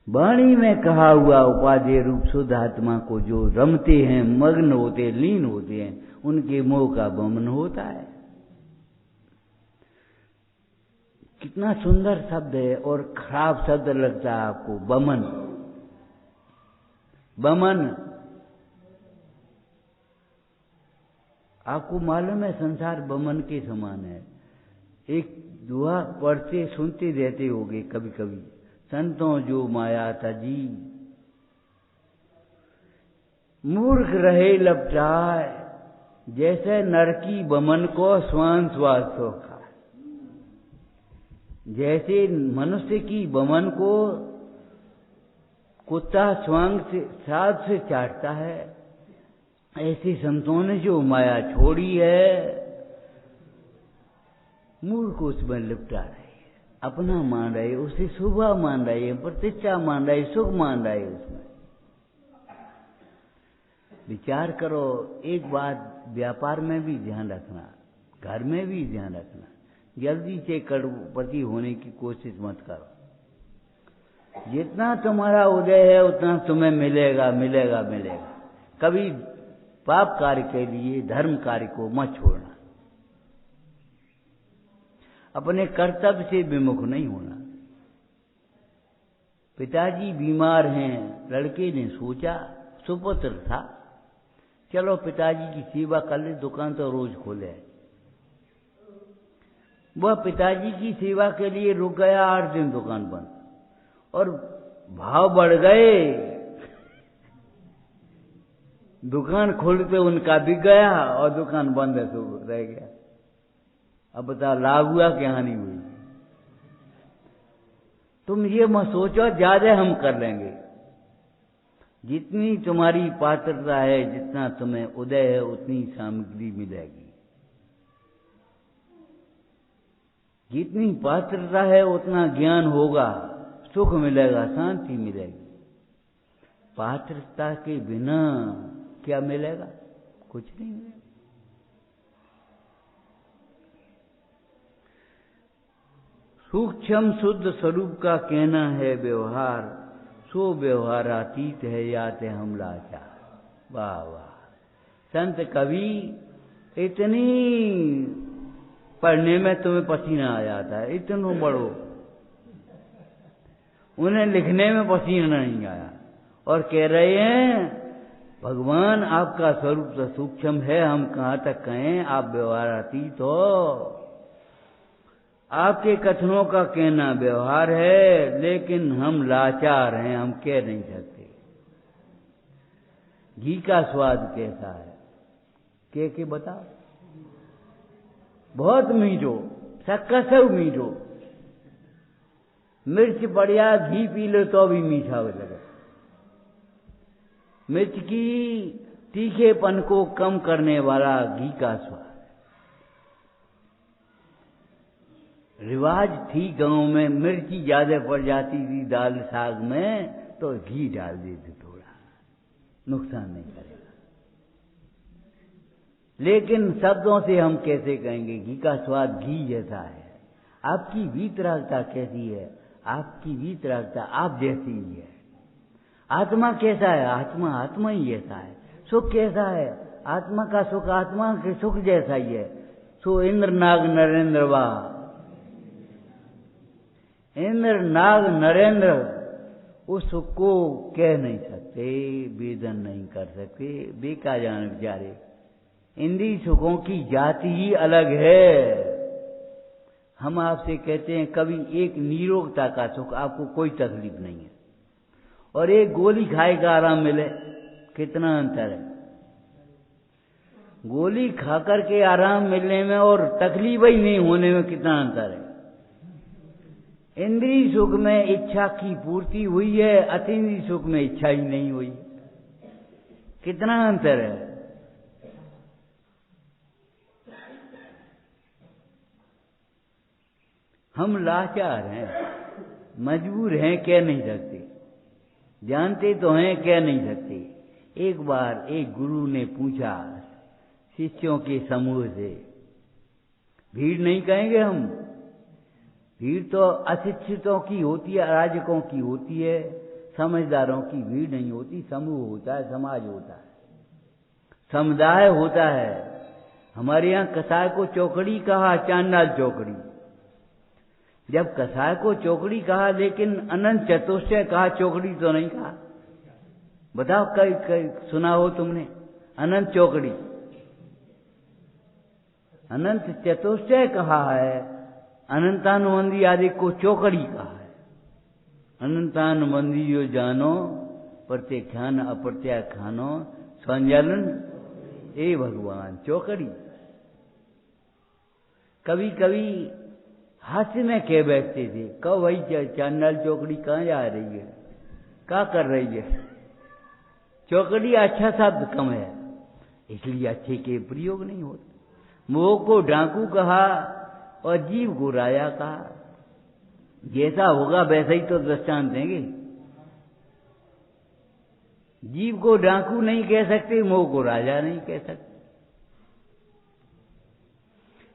वाणी में कहा हुआ उपादेय रूप शुद्ध आत्मा को जो रमते हैं, मग्न होते हैं, लीन होते हैं, उनके मोह का बमन होता है। कितना सुंदर शब्द है और खराब शब्द लगता है आपको, बमन। बमन आपको मालूम है, संसार बमन के समान है। एक दुआ पढ़ते सुनते रहते होगे कभी कभी, संतों जो माया तजी मूर्ख रहे लपटाए, जैसे नरकी बमन को स्वान स्वाद सोखा। जैसे मनुष्य की बमन को कुत्ता स्वांग से साथ से चाटता है, ऐसे संतों ने जो माया छोड़ी है, मूर्ख उसमें लिपटा रहे, अपना मान रहे, उसे शुभ मान रहे, प्रतिष्ठा मान रहे, सुख मान रहे। उसमें विचार करो। एक बात व्यापार में भी ध्यान रखना, घर में भी ध्यान रखना, जल्दी से करोड़पति होने की कोशिश मत करो। जितना तुम्हारा उदय है उतना तुम्हें मिलेगा मिलेगा मिलेगा। कभी पाप कार्य के लिए धर्म कार्य को मत छोड़ना, अपने कर्तव्य से विमुख नहीं होना। पिताजी बीमार हैं, लड़के ने सोचा, सुपुत्र था, चलो पिताजी की सेवा कर ले, दुकान तो रोज खोले। वह पिताजी की सेवा के लिए रुक गया, 8 दिन दुकान बंद, और भाव बढ़ गए। दुकान खोलते उनका बिक गया और दुकान बंद है तो रह गया। अब बता लाभ हुआ कि हानि हुई? तुम ये मत सोचो ज्यादा हम कर लेंगे। जितनी तुम्हारी पात्रता है, जितना तुम्हें उदय है, उतनी सामग्री मिलेगी। जितनी पात्रता है उतना ज्ञान होगा, सुख मिलेगा, शांति मिलेगी। पात्रता के बिना क्या मिलेगा? कुछ नहीं मिलेगा। सूक्ष्म शुद्ध स्वरूप का कहना है व्यवहार, सो व्यवहारातीत है याते हम लाचार। वाह वाह! संत कवि इतनी पढ़ने में तुम्हें पसीना आ जाता है, इतनो बड़ो, उन्हें लिखने में पसीना नहीं आया, और कह रहे हैं भगवान आपका स्वरूप तो सूक्ष्म है, हम कहाँ तक कहें, आप व्यवहारातीत हो। आपके कथनों का कहना व्यवहार है, लेकिन हम लाचार हैं, हम कह नहीं सकते। घी का स्वाद कैसा है? के बताओ। बहुत मीठो, शक्कर से मीठो। मिर्च बढ़िया, घी पी लो तो भी मीठा हो लगे। मिर्च की तीखेपन को कम करने वाला घी का स्वाद। रिवाज थी गांव में, मिर्ची ज्यादा पड़ जाती थी दाल साग में तो घी डाल देते, थोड़ा नुकसान नहीं करेगा। लेकिन शब्दों से हम कैसे कहेंगे? घी का स्वाद घी जैसा है। आपकी वीतरागता कैसी है? आपकी वीतरागता आप जैसी ही है। आत्मा कैसा है? आत्मा आत्मा ही जैसा है। सुख कैसा है? आत्मा का सुख आत्मा के सुख जैसा ही है। सो इंद्र नाग नरेंद्र वाह, इंद्र नाग नरेंद्र उस सुख को कह नहीं सकते, वेदन नहीं कर सकते, बेका जान बेचारे। इंद्रिय सुखों की जाति ही अलग है। हम आपसे कहते हैं कभी एक निरोगता का सुख, आपको कोई तकलीफ नहीं है, और एक गोली खाए का आराम मिले, कितना अंतर है? गोली खाकर के आराम मिलने में और तकलीफ ही नहीं होने में कितना अंतर है? इंद्रिय सुख में इच्छा की पूर्ति हुई है, अतीन्द्रिय सुख में इच्छा ही नहीं हुई। कितना अंतर है? हम लाचार हैं, मजबूर हैं, कह नहीं सकते, जानते तो हैं, कह नहीं सकते। एक बार एक गुरु ने पूछा शिष्यों के समूह से, भीड़ नहीं कहेंगे हम, भीड़ तो अशिक्षितों की होती है, अराजकों की होती है, समझदारों की भीड़ नहीं होती। समूह होता है, समाज होता है, समुदाय होता है। हमारे यहाँ कसाय को चौकड़ी कहा, चांडाल चौकड़ी। जब कसाय को चौकड़ी कहा, लेकिन अनंत चतुष्टय कहा, चौकड़ी तो नहीं कहा। बताओ कई सुना हो तुमने अनंत चौकड़ी? अनंत चतुष्टय कहा है, अनंतानुबंधी आदि को चौकड़ी कहा है। अनंतानुबंधी जो जानो, प्रत्याख्यान अप्रत्याख्यानो, संचालन ए भगवान, चौकड़ी। कभी कभी हास्य में कह बैठते थे, कब भाई चांडाल चौकड़ी कहाँ जा रही है, क्या कर रही है? चौकड़ी अच्छा शब्द कम है, इसलिए अच्छे के प्रयोग नहीं होते। मोह को डाकू कहा और जीव को राजा कहा। जैसा होगा वैसा ही तो दृष्टांत देंगे। जीव को डाकू नहीं कह सकते, मोह को राजा नहीं कह सकते।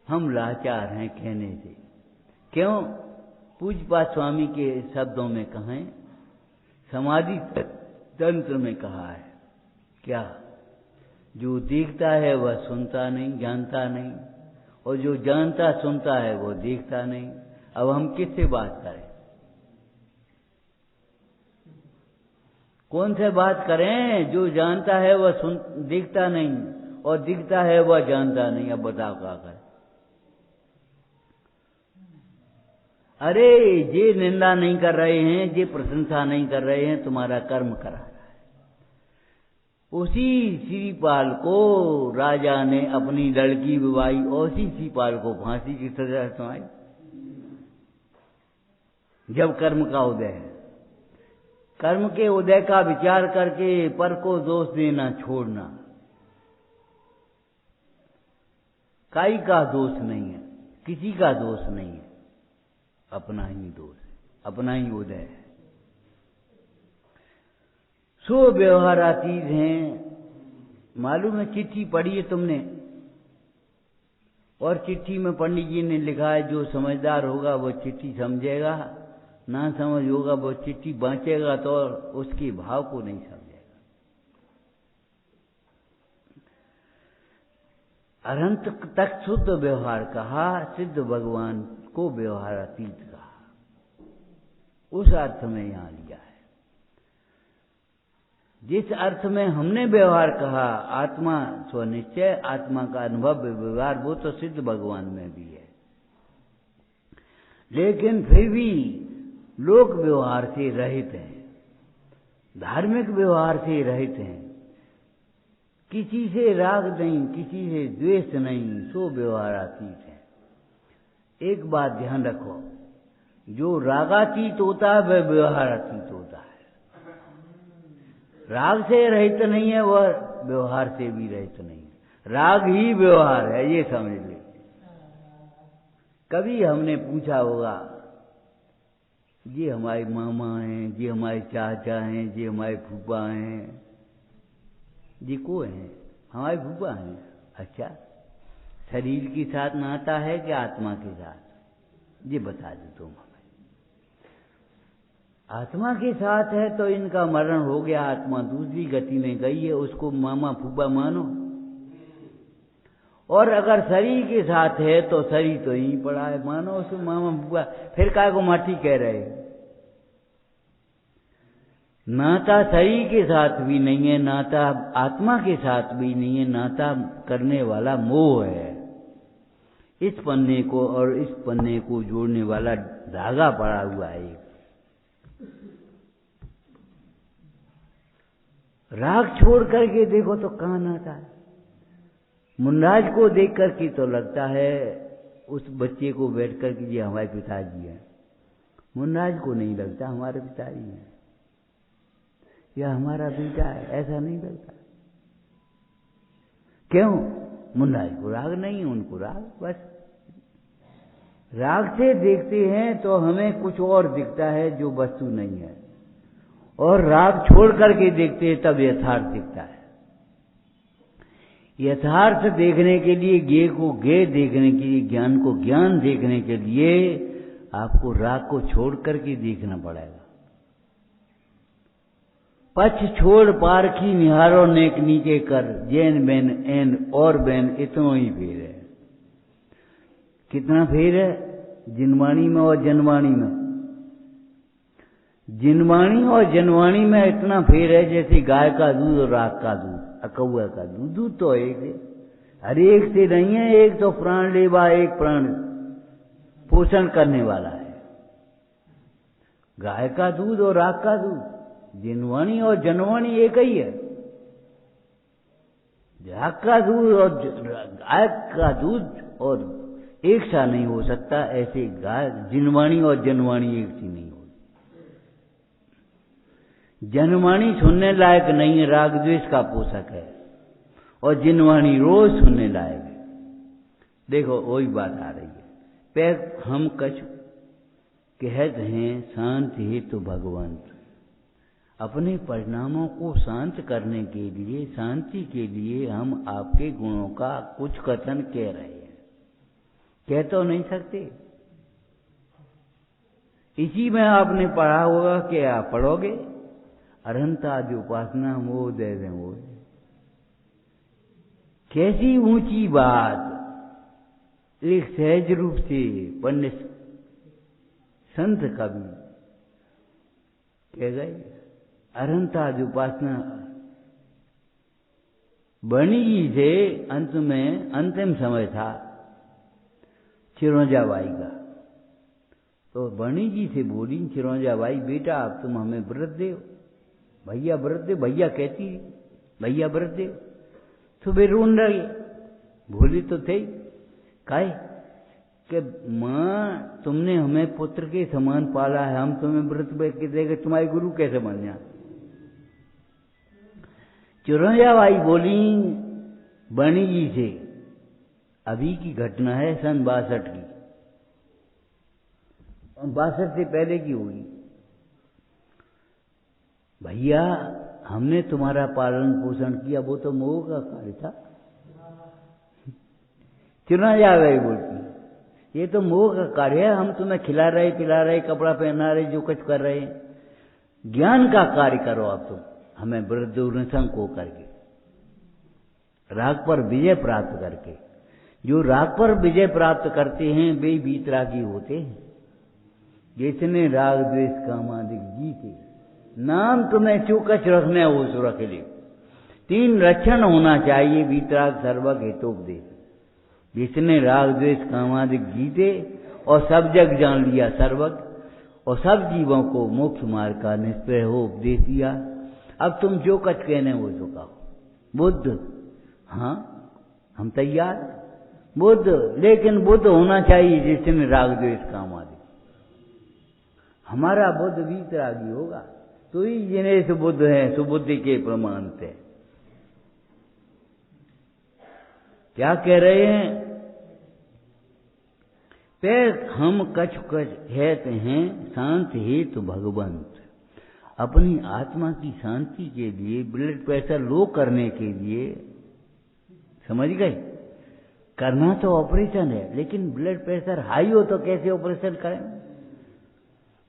हम लाचार हैं कहने से। क्यों? पूज्यपाद स्वामी के शब्दों में कहें, समाधि तंत्र में कहा है क्या? जो देखता है वह सुनता नहीं, जानता नहीं, और जो जानता सुनता है वो देखता नहीं। अब हम किससे बात करें? कौन से बात करें? जो जानता है वह देखता नहीं, और दिखता है वह जानता नहीं। अब बताओ क्या करें? अरे ये निंदा नहीं कर रहे हैं, ये प्रशंसा नहीं कर रहे हैं, तुम्हारा कर्म करा रहा है। उसी श्रीपाल को राजा ने अपनी लड़की विवाही, और उसी श्रीपाल को फांसी की सजा सुनाई। जब कर्म का उदय है, कर्म के उदय का विचार करके पर को दोष देना छोड़ना। काई का दोष नहीं है, किसी का दोष नहीं है, अपना ही दोष है, अपना ही उदय है। सो व्यवहारातीत हैं। मालूम है चिट्ठी पढ़ी है तुमने, और चिट्ठी में पंडित जी ने लिखा है जो समझदार होगा वो चिट्ठी समझेगा, ना समझ होगा वो चिट्ठी बांचेगा तो उसके भाव को नहीं समझेगा। अनंत तक शुद्ध व्यवहार कहा, सिद्ध भगवान को व्यवहारातीत कहा, उस अर्थ में यहां लिया है। जिस अर्थ में हमने व्यवहार कहा, आत्मा स्वनिश्चय, आत्मा का अनुभव व्यवहार, वो तो सिद्ध भगवान में भी है। लेकिन फिर भी लोक व्यवहार से रहित हैं, धार्मिक व्यवहार से रहित हैं, किसी से राग नहीं, किसी से द्वेष नहीं, सो व्यवहारातीत है। एक बात ध्यान रखो, जो रागातीत होता है वह व्यवहारातीत होता है। राग से रहित नहीं है वह व्यवहार से भी रहित नहीं है। राग ही व्यवहार है, ये समझ ले। कभी हमने पूछा होगा, ये हमारे मामा हैं, ये हमारे चाचा हैं, ये हमारे फूफा हैं, ये को हैं? हमारे फूफा हैं। अच्छा, शरीर के साथ नाता है कि आत्मा के साथ? ये बता दो तुम हमें। आत्मा के साथ है तो इनका मरण हो गया, आत्मा दूसरी गति में गई है, उसको मामा फूफा मानो। और अगर शरीर के साथ है तो शरीर तो यहीं पड़ा है, मानो उसको मामा फूफा, फिर काय को माटी कह रहे? नाता शरीर के साथ भी नहीं है, नाता आत्मा के साथ भी नहीं है, नाता करने वाला मोह है। इस पन्ने को और इस पन्ने को जोड़ने वाला धागा पड़ा हुआ है। राग छोड़ करके देखो तो कहाँ नाता है। मुन्नाज को देख करके तो लगता है उस बच्चे को बैठ कर के ये हमारे पिताजी हैं। मुन्नाज को नहीं लगता हमारे पिताजी हैं या हमारा बेटा है, ऐसा नहीं लगता। क्यों? मुन्नाज को राग नहीं, उनको राग। बस राग से देखते हैं तो हमें कुछ और दिखता है जो वस्तु नहीं है, और राग छोड़ करके देखते हैं तब यथार्थ दिखता है। यथार्थ देखने के लिए, गे को गे देखने के लिए, ज्ञान को ज्ञान देखने के लिए आपको राग को छोड़ करके देखना पड़ेगा। पछ छोड़ पारखी निहारो नेक नीचे कर, जैन बैन एन और बैन इतना ही फेर है। कितना फेर है? जिनवाणी में और जनवाणी में। जिनवाणी और जनवाणी में इतना फेर है जैसे गाय का दूध और राख का दूध, कौआ का दूध। दूध तो एक है, हर एक से नहीं है। एक तो प्राण लेवा, एक प्राण पोषण करने वाला है। गाय का दूध और राख का दूध, जिनवाणी और जनवाणी एक ही है। राख का दूध और गाय का दूध और एक सा नहीं हो सकता, ऐसे गाय जिनवाणी और जनवाणी एक सी नहीं हो। जनवाणी सुनने लायक नहीं है, राग द्वेष का पोषक है, और जिनवाणी रोज सुनने लायक है। देखो वही बात आ रही है। पैर हम कछ कहत हैं शांत ही तो भगवंत। अपने परिणामों को शांत करने के लिए, शांति के लिए हम आपके गुणों का कुछ कथन कह रहे हैं। कह तो नहीं सकते। इसी में आपने पढ़ा होगा कि आप पढ़ोगे, अरहंता जो उपासना मोह दे दे वो। कैसी ऊंची बात एक सहज रूप से पंडित संत कवि कह गए। अरहंता जो उपासना बनी जी से अंत में अंतिम समय था चिरौंजाबाई का, तो बनी जी से बोली चिरौंजाबाई, बेटा अब तुम हमें व्रत दे, भैया व्रत दे। भैया कहती भैया व्रत दे, तो वे रोन रहे। भोली तो थे काहे कि माँ तुमने हमें पुत्र के समान पाला है, हम तुम्हें व्रत देंगे, तुम्हारे गुरु कैसे बन जाए। चिरौंजाबाई बोली बनी जी से, अभी की घटना है सन 62 की, 62 से पहले की होगी। भैया हमने तुम्हारा पालन पोषण किया, वो तो मोह का कार्य था। चिरौंजाबाई बोलती ये तो मोह का कार्य है, हम तुम्हें खिला रहे, पिला रहे, कपड़ा पहना रहे, जो कुछ कर रहे हैं। ज्ञान का कार्य करो आप तुम, हमें वृद्ध निशंक हो करके, राग पर विजय प्राप्त करके। जो राग पर विजय प्राप्त करते हैं वे वीतरागी होते हैं। जिसने राग द्वेष कामादि जीते, नाम तुम्हें चौकस रखना है वो सुरख ले। 3 लक्षण होना चाहिए वीतराग सर्वग हेतोपदेश। जिसने राग द्वेष कामादि जीते और सब जग जान लिया सर्वग, और सब जीवों को मोक्ष मार्ग का निष्प्रय हो उपदेश दिया। अब तुम जो कुछ कहने वो तो कहो। बुद्ध, हाँ हम तैयार बुद्ध, लेकिन बुद्ध होना चाहिए जिसने राग द्वेष कामादि। हमारा बुद्ध वीतरागी होगा तो ही जिन्हें सुबुद्ध है, सुबुद्धि के प्रमाण से। क्या कह रहे हैं? पैर हम कछ कछ कहते हैं शांत हेतु भगवंत। अपनी आत्मा की शांति के लिए, ब्लड प्रेशर लो करने के लिए समझ गए? करना तो ऑपरेशन है, लेकिन ब्लड प्रेशर हाई हो तो कैसे ऑपरेशन करें?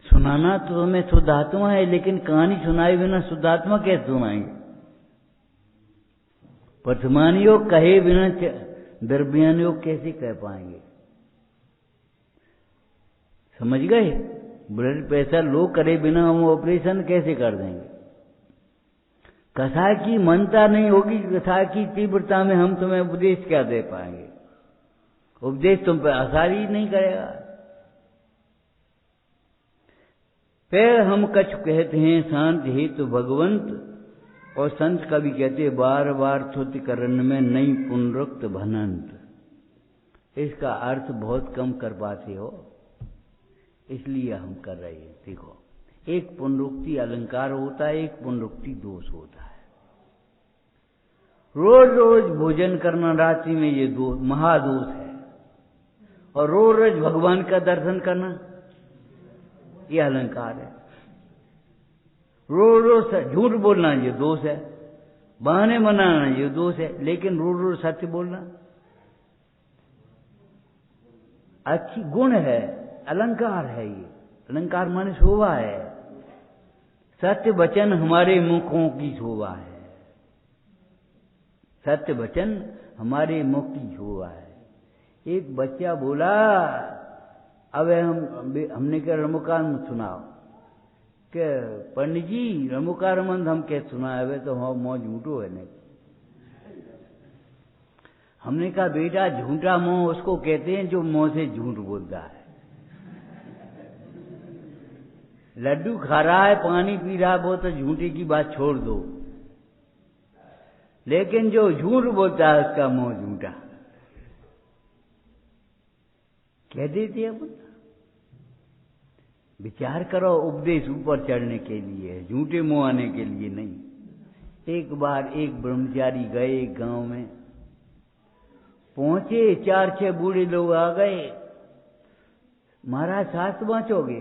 सुनाना तो तुम्हें शुद्धात्मा है, लेकिन कहानी सुनाए बिना शुद्धात्मा कैसे सुनाएंगे? वर्तमान योग कहे बिना द्रव्यान योग कैसे कह पाएंगे? समझ गए? ब्लड प्रेशर लो करे बिना हम ऑपरेशन कैसे कर देंगे? कथा की मनता नहीं होगी, कथा की तीव्रता में हम तुम्हें उपदेश क्या दे पाएंगे? उपदेश तुम पे असर ही नहीं करेगा। फिर हम कछ कहते हैं शांत हेतु भगवंत, और संत कवि कहते हैं बार बार स्तुति करन में नहीं पुनरुक्त भनंत। इसका अर्थ बहुत कम कर पाते हो, इसलिए हम कर रहे हैं। देखो, एक पुनरुक्ति अलंकार होता है, एक पुनरुक्ति दोष होता है। रोज रोज भोजन करना रात्रि में ये दोष महादोष है, और रोज रोज भगवान का दर्शन करना ये अलंकार है। रोज रोज झूठ बोलना ये दोष है, बहाने बनाना ये दोष है, लेकिन रोज रोज सत्य बोलना अच्छी गुण है, अलंकार है। ये अलंकार माने शोभा है। सत्य वचन हमारे मुखों की शोभा है। सत्य वचन हमारे मुख की शोभा है। एक बच्चा बोला, अब हमने क्या रमुकार मत सुनाओ, के पंडित जी रमुकार मंद हम क्या सुनाए? अब तो हम मोह झूठो है नहीं। हमने कहा बेटा झूठा मोह उसको कहते हैं जो मुंह से झूठ बोलता है। लड्डू खा रहा है, पानी पी रहा है, वो तो झूठे की बात छोड़ दो, लेकिन जो झूठ बोलता है उसका मुंह झूठा कह देते हैं। अपन विचार करो, उपदेश ऊपर चढ़ने के लिए है, झूठे मुंह आने के लिए नहीं। एक बार एक ब्रह्मचारी गए गांव में, पहुंचे 4-6 बूढ़े लोग आ गए। महाराज सास बाँचोगे?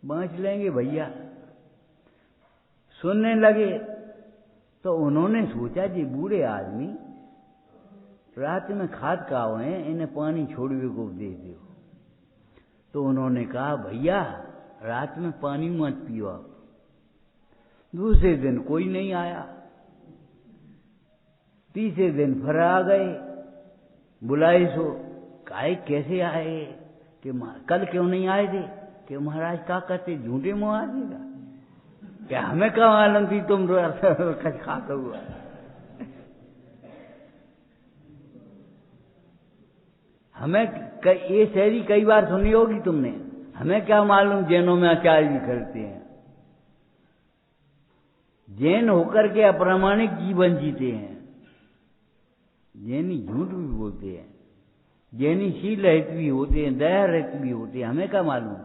बाँच लेंगे भैया। सुनने लगे तो उन्होंने सोचा जी बूढ़े आदमी रात में खाद खाओ हैं, इन्हें पानी छोड़वे को उपदेश दो। तो उन्होंने कहा भैया रात में पानी मत पियो आप। दूसरे दिन कोई नहीं आया, तीसरे दिन फिर आ गए, बुलाए सो काहे कैसे आए कि कल क्यों नहीं आए थे? कि महाराज क्या कहते झूठे मुँह आ जाएगा क्या? हमें क्या मालूम थी तुम कच खाता हुआ। हमें ये शायरी कई बार सुनी होगी तुमने, हमें क्या मालूम जैनों में आचार्य भी करते हैं। जैन होकर के अप्रामाणिक जीवन जीते हैं, जैनी झूठ भी बोलते हैं, जैनी शील रहित भी होते हैं, दया रहित भी होते हैं। हमें क्या मालूम?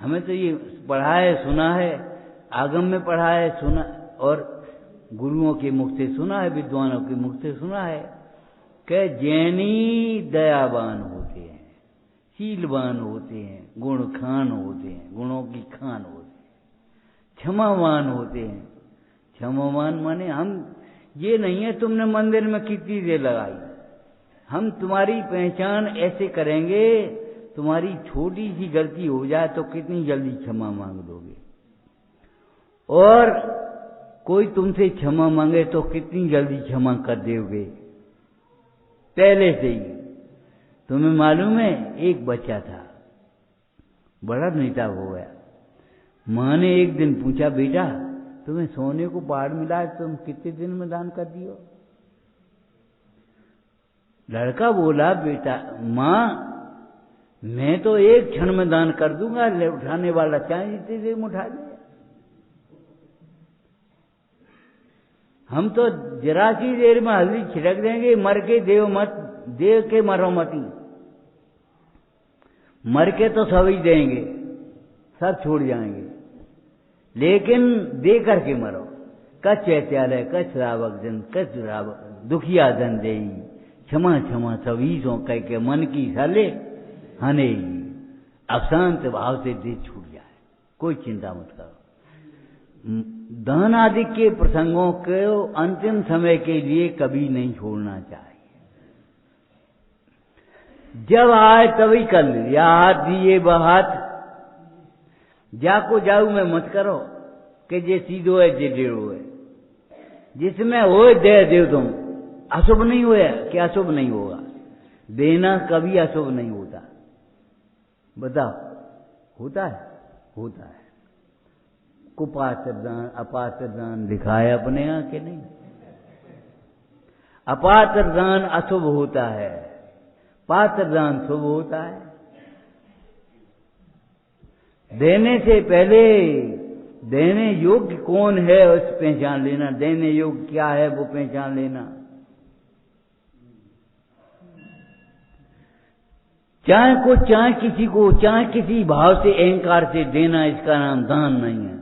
हमें तो ये पढ़ा है, सुना है, आगम में पढ़ा है, सुना, और गुरुओं के मुख से सुना है, विद्वानों के मुख से सुना है कि जैनी दयावान होते हैं, शीलवान होते हैं, गुण खान होते हैं, गुणों की खान होते हैं, क्षमावान होते हैं। क्षमावान माने हम ये नहीं है तुमने मंदिर में कितनी देर लगाई, हम तुम्हारी पहचान ऐसे करेंगे, तुम्हारी छोटी सी गलती हो जाए तो कितनी जल्दी क्षमा मांग दोगे, और कोई तुमसे क्षमा मांगे तो कितनी जल्दी क्षमा कर दोगे पहले से ही। तुम्हें मालूम है एक बच्चा था, बड़ा नेता हो गया। माँ ने एक दिन पूछा बेटा तुम्हें सोने को पहाड़ मिला है, तुम कितने दिन में दान कर दियो? लड़का बोला बेटा माँ मैं तो एक क्षण में दान कर दूंगा, उठाने वाला चाहे जितनी देर में उठा दे। हम तो जरा सी देर में हल्दी छिड़क देंगे, मर के देव के मरो मती, मर के तो सब ही देंगे, सब छोड़ जाएंगे, लेकिन दे करके मरो। कच चैत्यालय कच रावक जन कच रावक दुखिया धन दे, क्षमा क्षमा सभी सो कह के मन की साले हने, अशांत भाव से दे छूट जाए। कोई चिंता मत करो। दान आदि के प्रसंगों को अंतिम समय के लिए कभी नहीं छोड़ना चाहिए। जब आए तभी कर ले, या हाथ दिए बहात जाको जाऊ में मत करो कि जे सीधो है जे टेढ़ो है। जिसमें होए दे दे तुम, अशुभ नहीं हुआ कि अशुभ नहीं होगा। देना कभी अशुभ नहीं होता। बताओ, होता है? होता है। कुपात्र दान अपात्र दान लिखा है अपने यहाँ के नहीं? अपात्र दान अशुभ होता है, पात्र दान शुभ होता है। देने से पहले देने योग्य कौन है उस पहचान लेना, देने योग्य क्या है वो पहचान लेना। चाहे को चाहे किसी को चाहे किसी भाव से अहंकार से देना, इसका नाम दान नहीं है।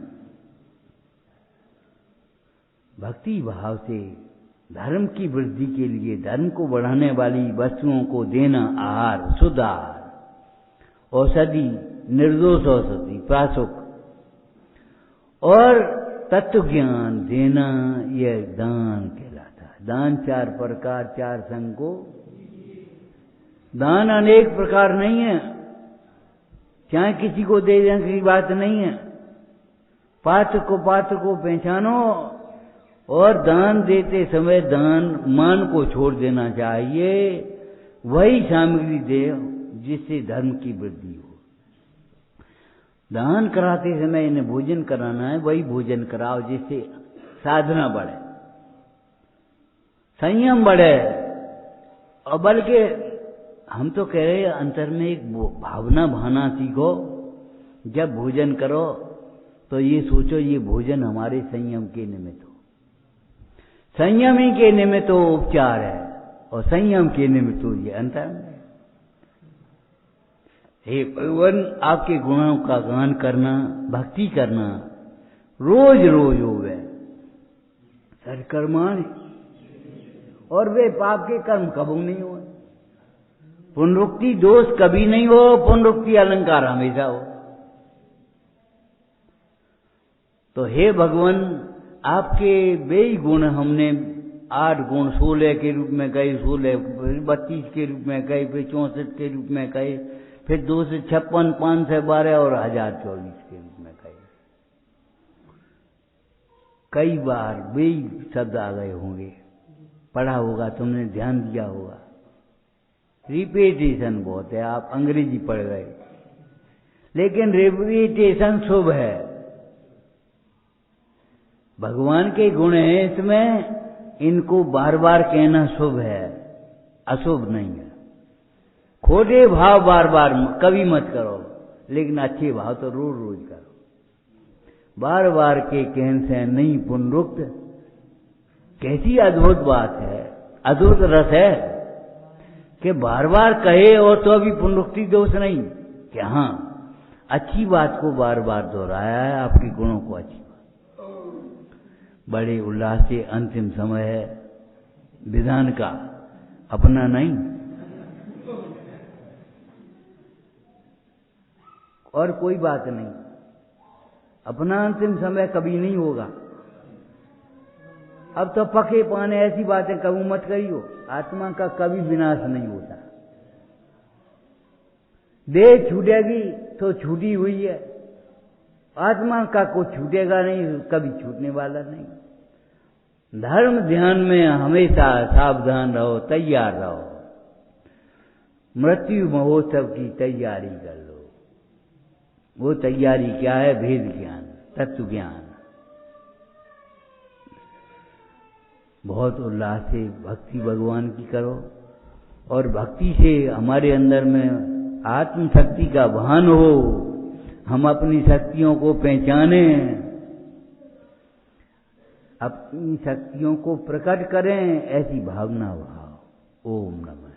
भक्ति भाव से धर्म की वृद्धि के लिए धर्म को बढ़ाने वाली वस्तुओं को देना, आहार, शुद्ध आहार, औषधि, निर्दोष औषधि, प्राशुक और तत्व ज्ञान देना, यह दान कहलाता है। दान चार प्रकार, चार संग को दान अनेक प्रकार नहीं है, चाहे किसी को दे देने की बात नहीं है। पात्र को पहचानो और दान देते समय दान मान को छोड़ देना चाहिए। वही सामग्री दे जिससे धर्म की वृद्धि हो। दान कराते समय इन्हें भोजन कराना है, वही भोजन कराओ जिससे साधना बढ़े, संयम बढ़े। और बल्कि हम तो कह रहे हैं अंतर में एक भावना भाना सीखो। जब भोजन करो तो ये सोचो ये भोजन हमारे संयम के निमित्त हो। संयम ही के निमित्त तो उपचार है और संयम के निमित्त तो ये अंतर है। हे भगवान, आपके गुणों का गान करना, भक्ति करना रोज रोज हो गए सत्कर्माणि, और वे पाप के कर्म कबू नहीं हुए। पुनरुक्ति दोष कभी नहीं हो, पुनरुक्ति अलंकार हमेशा हो। तो हे भगवान, आपके वे गुण हमने 8 गुण 16 के रूप में कहे, 16 32 के रूप में कहे, फिर 64 के रूप में कहे, फिर 256, 512 और 1024 के रूप में कहे। कई बार वे शब्द आ गए होंगे, पढ़ा होगा, तुमने ध्यान दिया होगा। रिपीटेशन बहुत है, आप अंग्रेजी पढ़ गए, लेकिन रिपीटेशन शुभ है। भगवान के गुण हैं इसमें, इनको बार बार कहना शुभ है, अशुभ नहीं है। खोटे भाव बार बार कभी मत करो, लेकिन अच्छे भाव तो रोज रोज करो। बार बार के कहने से नहीं पुनरुक्त। कैसी अद्भुत बात है, अद्भुत रस है कि बार बार कहे और तो अभी पुनरुक्ति दोष नहीं, कि हाँ अच्छी बात को बार बार दोहराया है, आपके गुणों को अच्छी बात। बड़े उल्लास से अंतिम समय है विधान का, अपना नहीं। और कोई बात नहीं, अपना अंतिम समय कभी नहीं होगा। अब तो पके पाने ऐसी बातें कभी मत करियो। आत्मा का कभी विनाश नहीं होता। देह छूटेगी तो छूटी हुई है, आत्मा का कुछ छूटेगा नहीं, कभी छूटने वाला नहीं। धर्म ध्यान में हमेशा सावधान रहो, तैयार रहो। मृत्यु महोत्सव की तैयारी कर लो। वो तैयारी क्या है? भेद ज्ञान, तत्व ज्ञान। बहुत उल्लास से भक्ति भगवान की करो, और भक्ति से हमारे अंदर में आत्म शक्ति का भान हो, हम अपनी शक्तियों को पहचाने, अपनी शक्तियों को प्रकट करें, ऐसी भावना भाव। ओम नमः।